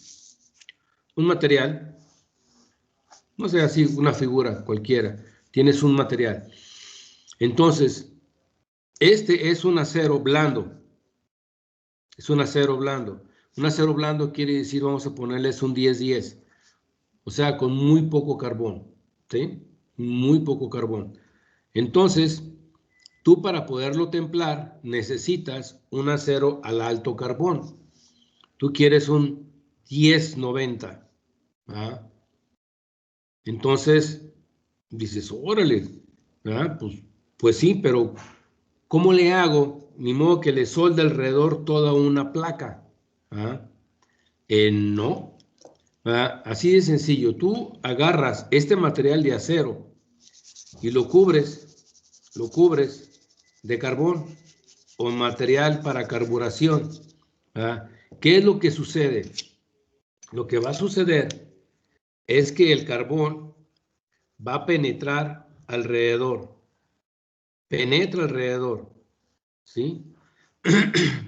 material, no sé, así una figura cualquiera, tienes un material. Entonces, este es un acero blando, es un acero blando. Un acero blando quiere decir, vamos a ponerles un 10-10, o sea, con muy poco carbón, ¿sí? Muy poco carbón. Entonces, tú para poderlo templar necesitas un acero al alto carbón. Tú quieres un 10-90, ¿ah? Entonces, dices, órale, ¿ah? Pues sí, pero ¿cómo le hago? Ni modo que le solde alrededor toda una placa. ¿Ah? No. ¿Ah? Así de sencillo. Tú agarras este material de acero y lo cubres de carbón o material para carburación. ¿Ah? ¿Qué es lo que sucede? Lo que va a suceder es que el carbón va a penetrar alrededor. Penetra alrededor. ¿Sí?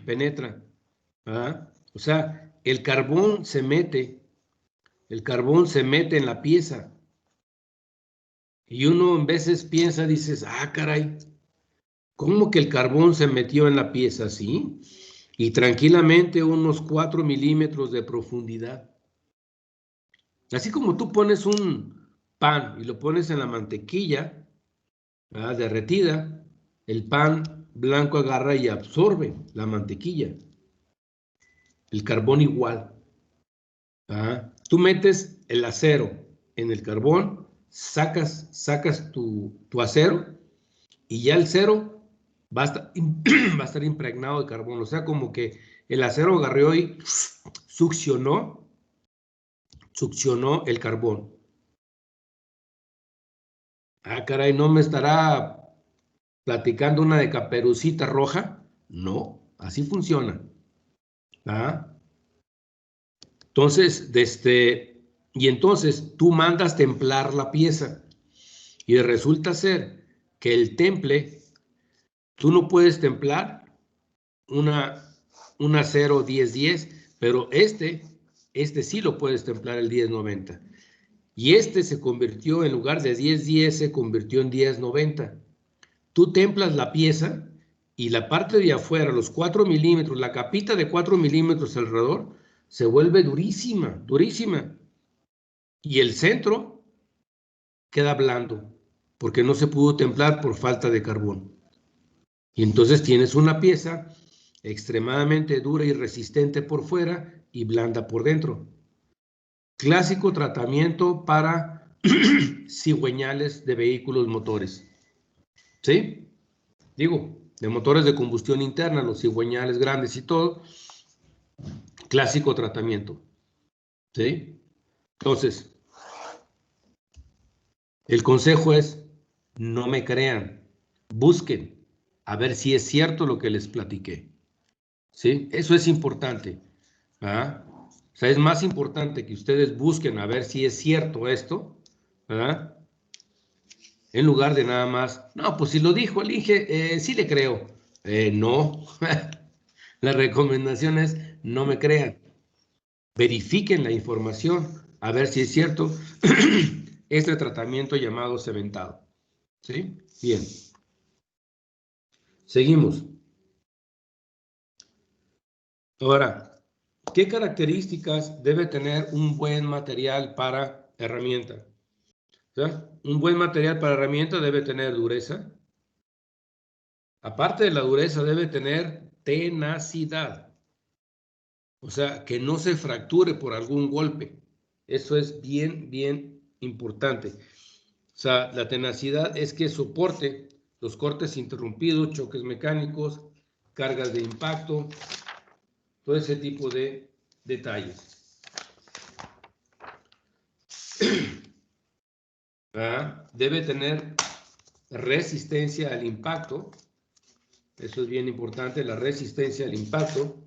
Penetra. ¿Ah? O sea, el carbón se mete en la pieza. Y uno en veces piensa, dices, ah, caray, ¿cómo que el carbón se metió en la pieza? Sí. Y tranquilamente unos 4 milímetros de profundidad. Así como tú pones un pan y lo pones en la mantequilla, ¿verdad?, derretida, el pan blanco agarra y absorbe la mantequilla. El carbón igual. ¿Ah? Tú metes el acero en el carbón, sacas tu acero y ya el acero va a estar impregnado de carbón. O sea, como que el acero agarró y succionó el carbón. Ah, caray, ¿no me estará platicando una de Caperucita Roja? No, así funciona. ¿Ah? Entonces, entonces tú mandas templar la pieza y resulta ser que el temple, tú no puedes templar un acero 10-10, pero este sí lo puedes templar el 10-90. Y este se convirtió, en lugar de 10-10, se convirtió en 10-90. Tú templas la pieza y la parte de afuera, los 4 milímetros, la capita de 4 milímetros alrededor, se vuelve durísima, durísima. Y el centro queda blando, porque no se pudo templar por falta de carbón. Y entonces tienes una pieza extremadamente dura y resistente por fuera y blanda por dentro. Clásico tratamiento para cigüeñales de vehículos motores. ¿Sí? Digo, de motores de combustión interna, los cigüeñales grandes y todo. Clásico tratamiento. ¿Sí? Entonces, el consejo es, no me crean, busquen a ver si es cierto lo que les platiqué. ¿Sí? Eso es importante. ¿Ah? O sea, es más importante que ustedes busquen a ver si es cierto esto, ¿verdad?, en lugar de nada más, no, pues si lo dijo el Inge, sí le creo. No, la recomendación es no me crean. Verifiquen la información a ver si es cierto este tratamiento llamado cementado. ¿Sí? Bien. Seguimos. Ahora, ¿qué características debe tener un buen material para herramienta? O sea, un buen material para herramienta debe tener dureza. Aparte de la dureza, debe tener tenacidad. O sea, que no se fracture por algún golpe. Eso es bien, bien importante. O sea, la tenacidad es que soporte los cortes interrumpidos, choques mecánicos, cargas de impacto, todo ese tipo de detalles. Debe tener resistencia al impacto. Eso es bien importante, la resistencia al impacto.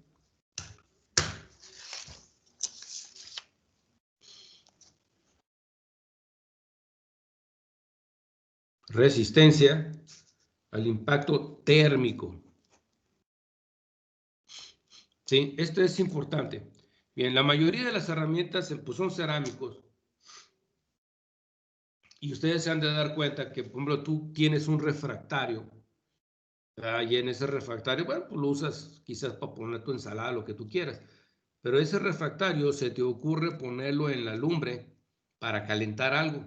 Resistencia al impacto térmico. ¿Sí? Esto es importante. Bien, la mayoría de las herramientas pues, son cerámicos. Y ustedes se han de dar cuenta que, por ejemplo, tú tienes un refractario. Y en ese refractario, bueno, pues lo usas quizás para poner tu ensalada, lo que tú quieras. Pero ese refractario se te ocurre ponerlo en la lumbre para calentar algo.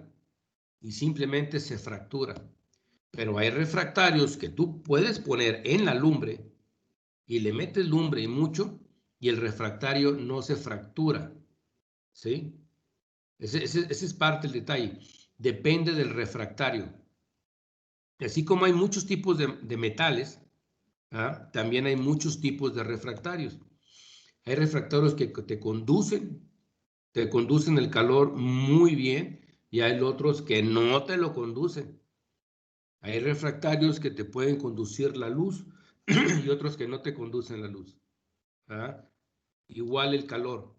Y simplemente se fractura. Pero hay refractarios que tú puedes poner en la lumbre y le metes lumbre y mucho y el refractario no se fractura. ¿Sí? Ese es parte del detalle. Depende del refractario. Así como hay muchos tipos de metales, también hay muchos tipos de refractarios. Hay refractarios que te conducen el calor muy bien y hay otros que no te lo conducen. Hay refractarios que te pueden conducir la luz y otros que no te conducen la luz. Igual el calor.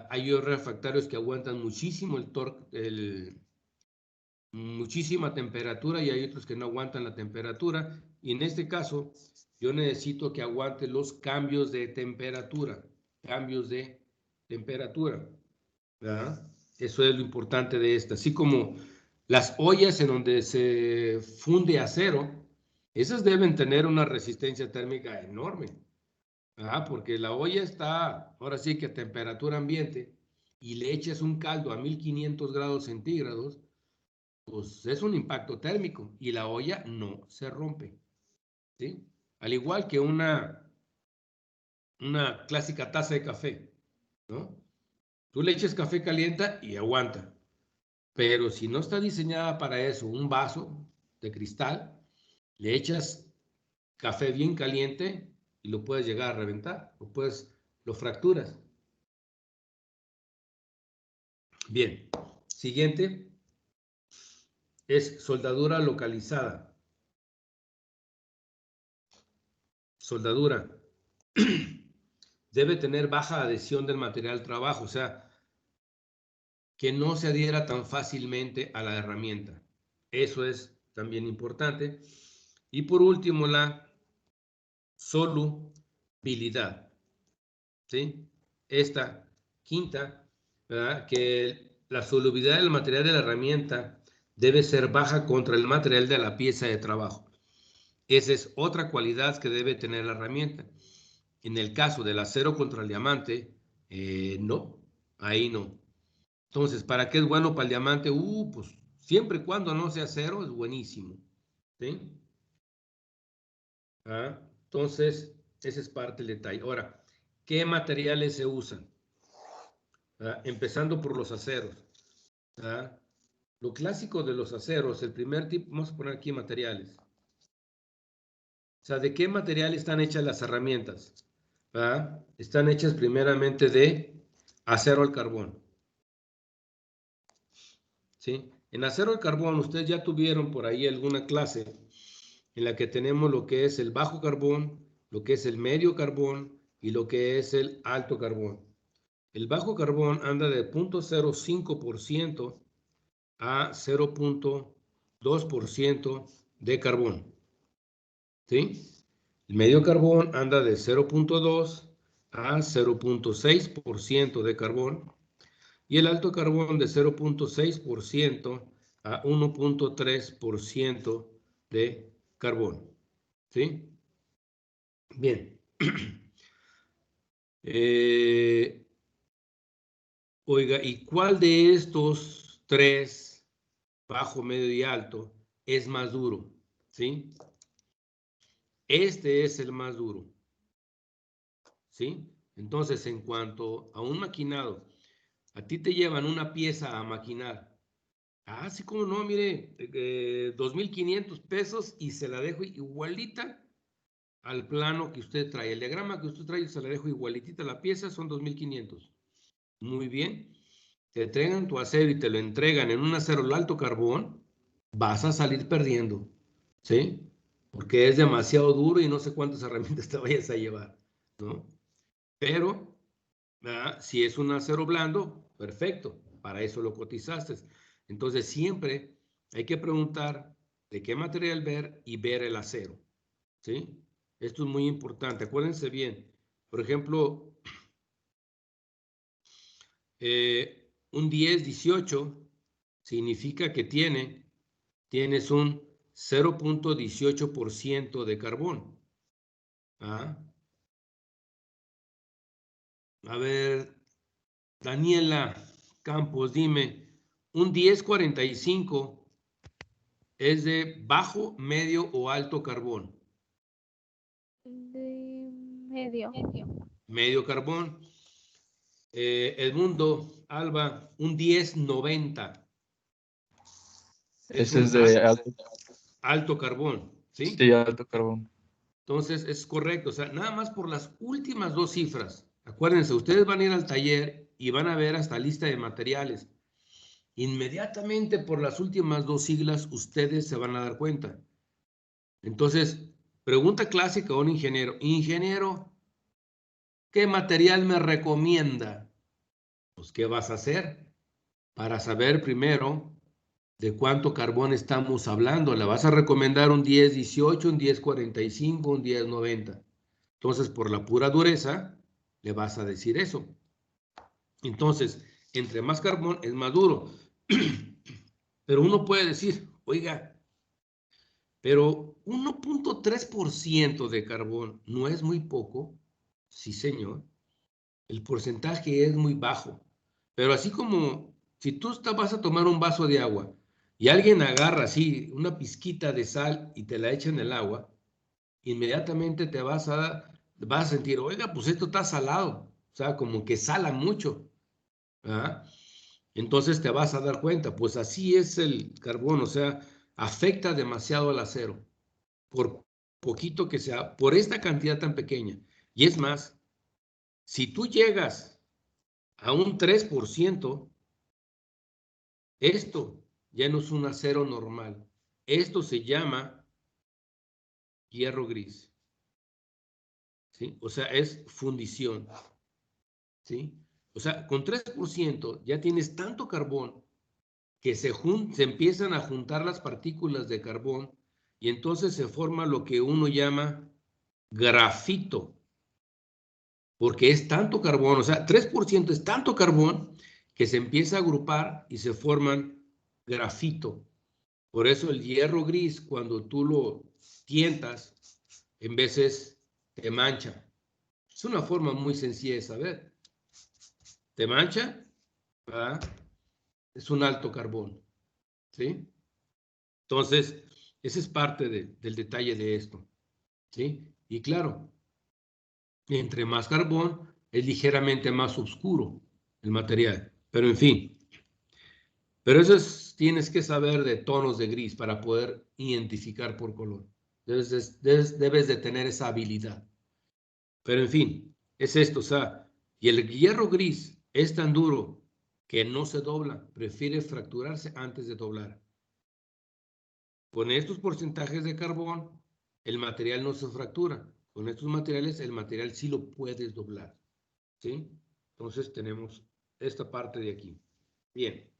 Hay refractarios que aguantan muchísimo muchísima temperatura y hay otros que no aguantan la temperatura. Y en este caso, yo necesito que aguante los cambios de temperatura. Cambios de temperatura. ¿Verdad? Eso es lo importante de esta. Así como las ollas en donde se funde acero, esas deben tener una resistencia térmica enorme. Porque la olla está, ahora sí que a temperatura ambiente, y le echas un caldo a 1500 grados centígrados, pues es un impacto térmico y la olla no se rompe. ¿Sí? Al igual que una clásica taza de café, ¿no? Tú le echas café caliente y aguanta. Pero si no está diseñada para eso, un vaso de cristal, le echas café bien caliente y lo puedes llegar a reventar, lo fracturas. Bien, siguiente es soldadura localizada. Soldadura. Debe tener baja adhesión del material de trabajo, o sea, que no se adhiera tan fácilmente a la herramienta. Eso es también importante. Y por último, la solubilidad. ¿Sí? Esta quinta, ¿verdad? Que la solubilidad del material de la herramienta debe ser baja contra el material de la pieza de trabajo. Esa es otra cualidad que debe tener la herramienta. En el caso del acero contra el diamante, no, ahí no. Entonces, ¿para qué es bueno para el diamante? Pues siempre y cuando no sea acero es buenísimo. ¿Sí? Entonces, ese es parte del detalle. Ahora, ¿qué materiales se usan? Empezando por los aceros. Lo clásico de los aceros, el primer tipo, vamos a poner aquí materiales. O sea, ¿de qué material están hechas las herramientas? Están hechas primeramente de acero al carbón. ¿Sí? En acero al carbón, ustedes ya tuvieron por ahí alguna clase en la que tenemos lo que es el bajo carbón, lo que es el medio carbón y lo que es el alto carbón. El bajo carbón anda de 0.05% a 0.2% de carbón. ¿Sí? El medio carbón anda de 0.2 a 0.6% de carbón y el alto carbón de 0.6% a 1.3% de carbón. ¿Sí? Bien. Oiga, ¿y cuál de estos tres, bajo, medio y alto, es más duro? ¿Sí? Este es el más duro. ¿Sí? Entonces, en cuanto a un maquinado, a ti te llevan una pieza a maquinar. Sí, cómo no, mire, 2,500 pesos y se la dejo igualita al plano que usted trae. El diagrama que usted trae se la dejo igualitita a la pieza, son 2,500. Muy bien. te entregan tu acero y te lo entregan en un acero de alto carbón, vas a salir perdiendo, ¿sí? Porque es demasiado duro y no sé cuántas herramientas te vayas a llevar, ¿no? Pero, ¿verdad? Si es un acero blando, perfecto, para eso lo cotizaste. Entonces, siempre hay que preguntar de qué material ver y ver el acero, ¿sí? Esto es muy importante, acuérdense bien. Por ejemplo, un 10-18 significa que tienes un 0.18% de carbón. ¿Ah? A ver, Daniela Campos, dime, un 1045 es de bajo, medio o alto carbón. De medio. Medio carbón. Edmundo, Alba, un 1090 es Ese un es de alto, alto carbón, ¿sí? sí, alto carbón. Entonces es correcto, o sea, nada más por las últimas dos cifras. Acuérdense, ustedes van a ir al taller y van a ver hasta lista de materiales. Inmediatamente por las últimas dos siglas ustedes se van a dar cuenta. Entonces, pregunta clásica a un ingeniero. Ingeniero, ¿qué material me recomienda? Pues, ¿qué vas a hacer? Para saber primero de cuánto carbón estamos hablando. ¿Le vas a recomendar un 1018, un 1045, un 1090? Entonces, por la pura dureza, le vas a decir eso. Entonces, entre más carbón es más duro. Pero uno puede decir, oiga, pero 1.3% de carbón no es muy poco. Sí, señor. El porcentaje es muy bajo. Pero así como si tú vas a tomar un vaso de agua y alguien agarra así una pizquita de sal y te la echa en el agua, inmediatamente vas a sentir, oiga, pues esto está salado. O sea, como que sala mucho. ¿Ah? Entonces te vas a dar cuenta, pues así es el carbón, o sea, afecta demasiado al acero, por poquito que sea, por esta cantidad tan pequeña. Y es más, si tú llegas a un 3%, esto ya no es un acero normal. Esto se llama hierro gris, ¿sí? O sea, es fundición, ¿sí? O sea, con 3% ya tienes tanto carbón que se empiezan a juntar las partículas de carbón y entonces se forma lo que uno llama grafito, porque es tanto carbón, o sea, 3% es tanto carbón que se empieza a agrupar y se forman grafito. Por eso el hierro gris, cuando tú lo tientas, en veces te mancha. Es una forma muy sencilla de saber. ¿Te mancha? ¿Ah? Es un alto carbón, ¿sí? Entonces, ese es parte del detalle de esto, ¿sí? Y claro, entre más carbón, es ligeramente más oscuro el material. Pero en fin, pero eso tienes que saber de tonos de gris para poder identificar por color. Debes de tener esa habilidad. Pero en fin, es esto, o sea, y el hierro gris es tan duro que no se dobla, prefiere fracturarse antes de doblar. Con estos porcentajes de carbón, el material no se fractura. Con estos materiales, el material sí lo puedes doblar, ¿sí? Entonces tenemos esta parte de aquí. Bien.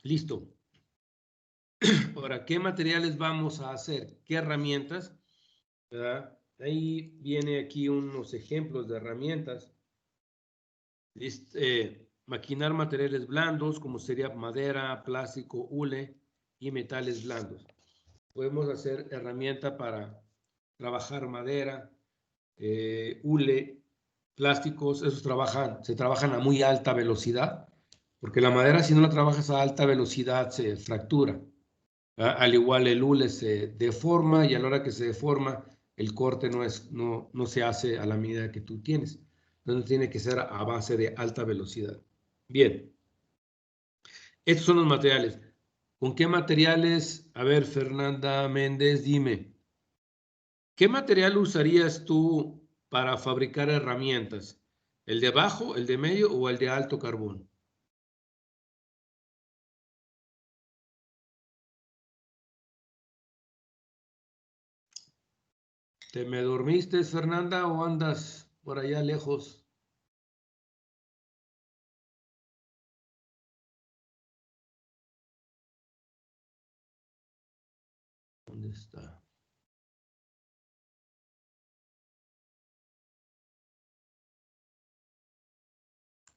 Listo. Ahora, ¿qué materiales vamos a hacer? ¿Qué herramientas? ¿Verdad? Ahí viene aquí unos ejemplos de herramientas. Maquinar materiales blandos, como sería madera, plástico, hule y metales blandos. Podemos hacer herramienta para trabajar madera, hule, plásticos, esos se trabajan a muy alta velocidad, porque la madera si no la trabajas a alta velocidad se fractura. Al igual el hule se deforma y a la hora que se deforma el corte no se hace a la medida que tú tienes. Entonces tiene que ser a base de alta velocidad. Bien, estos son los materiales. ¿Con qué materiales? A ver, Fernanda Méndez, dime. ¿Qué material usarías tú para fabricar herramientas? ¿El de bajo, el de medio o el de alto carbón? ¿Te me dormiste, Fernanda, o andas por allá lejos? ¿Dónde está?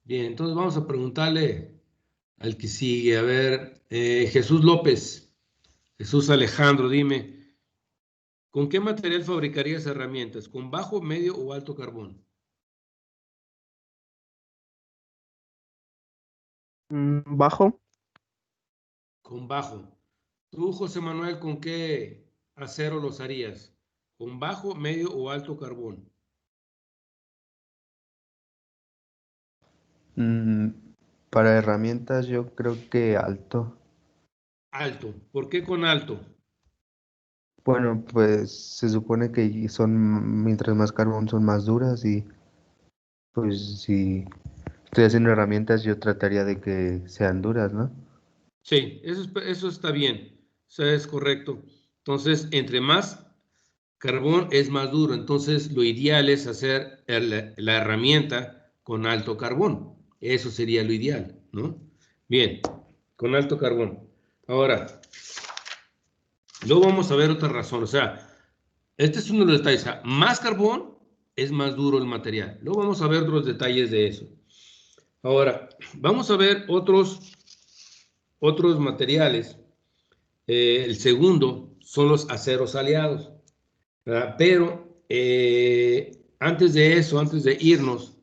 Bien, entonces vamos a preguntarle al que sigue. A ver, Jesús López, Jesús Alejandro, dime, ¿con qué material fabricarías herramientas? ¿Con bajo, medio o alto carbón? Bajo. Con bajo. Tú, José Manuel, ¿con qué acero los harías? ¿Con bajo, medio o alto carbón? Para herramientas yo creo que alto. Alto. ¿Por qué con alto? Bueno, pues se supone que son, mientras más carbón son más duras y pues si estoy haciendo herramientas yo trataría de que sean duras, ¿no? Sí, eso está bien. Eso es correcto. Entonces, entre más carbón es más duro. Entonces, lo ideal es hacer la herramienta con alto carbón. Eso sería lo ideal, ¿no? Bien, con alto carbón. Ahora, luego vamos a ver otra razón. O sea, este es uno de los detalles. O sea, más carbón es más duro el material. Luego vamos a ver otros detalles de eso. Ahora, vamos a ver otros materiales. El segundo son los aceros aliados, ¿verdad? Pero antes de eso, antes de irnos,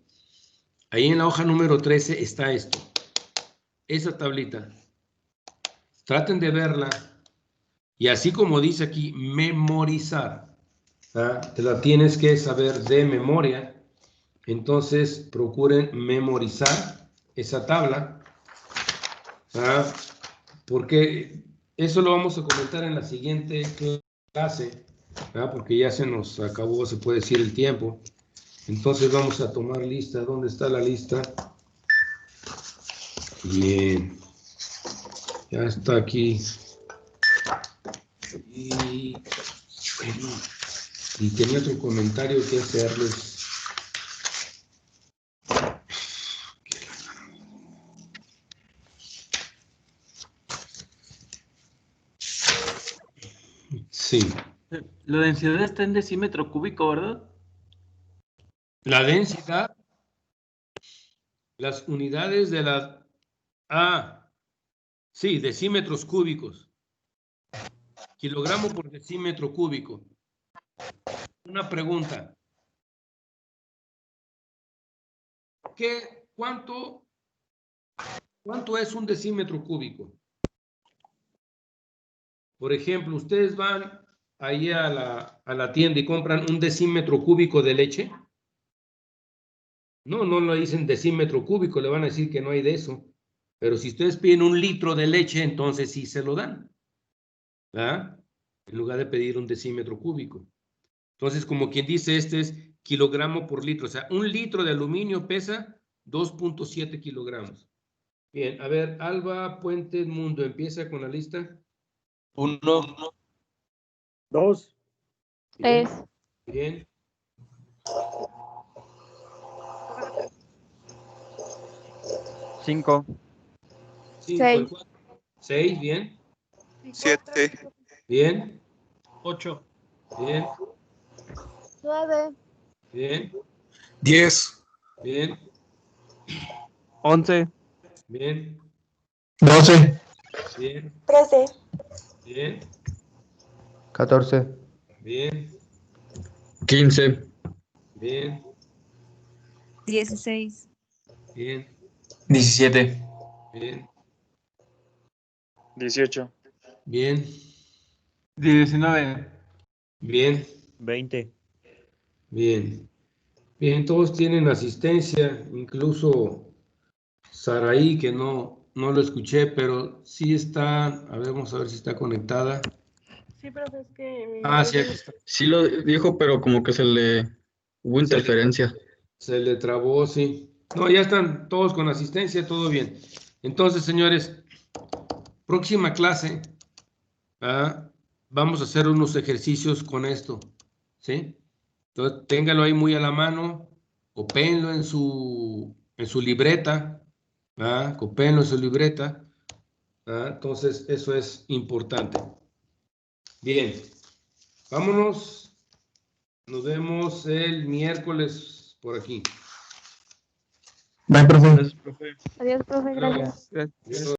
ahí en la hoja número 13 está esto, esa tablita. Traten de verla y así como dice aquí, memorizar, ¿verdad? Te la tienes que saber de memoria. Entonces procuren memorizar esa tabla, ¿verdad? Porque eso lo vamos a comentar en la siguiente clase, ¿verdad? Porque ya se nos acabó, se puede decir, el tiempo. Entonces vamos a tomar lista. ¿Dónde está la lista? Bien. Ya está aquí. Y, bueno, y tenía otro comentario que hacerles. Sí. La densidad está en decímetro cúbico, ¿verdad? La densidad, las unidades de la... Ah, sí, decímetros cúbicos. Kilogramo por decímetro cúbico. Una pregunta. ¿Cuánto es un decímetro cúbico? Por ejemplo, ustedes van ahí a la tienda y compran un decímetro cúbico de leche. No lo dicen decímetro cúbico, le van a decir que no hay de eso. Pero si ustedes piden 1 litro de leche, entonces sí se lo dan, ¿verdad? En lugar de pedir un decímetro cúbico. Entonces, como quien dice, este es kilogramo por litro. O sea, 1 litro de aluminio pesa 2.7 kilogramos. Bien, a ver, Alba Puente Mundo, empieza con la lista. 1, 2. Bien, 3, bien, 5, 5, el 4, 6, bien, 7, bien, 8, bien, 9, bien, 10, bien, 11. bien, 12, bien, 13, bien, 14, bien, 15, bien, 16, bien, 17, bien, 18, bien, 19. bien, 20. bien. Bien, todos tienen asistencia, incluso Saraí, que no lo escuché, pero sí está, a ver, vamos a ver si está conectada. Sí, profe, es que mi Ah, sí, marido aquí está. Sí lo dijo, pero como que hubo Se le- interferencia. Se le trabó, sí. No, ya están todos con asistencia, todo bien. Entonces, señores, próxima clase, vamos a hacer unos ejercicios con esto, ¿sí? Entonces, téngalo ahí muy a la mano, copéenlo en su libreta, copéenlo en su libreta. Entonces, eso es importante. Bien, vámonos. Nos vemos el miércoles por aquí. Bye, profe. Gracias, profe. Adiós, profe, Hasta luego. gracias. Adiós.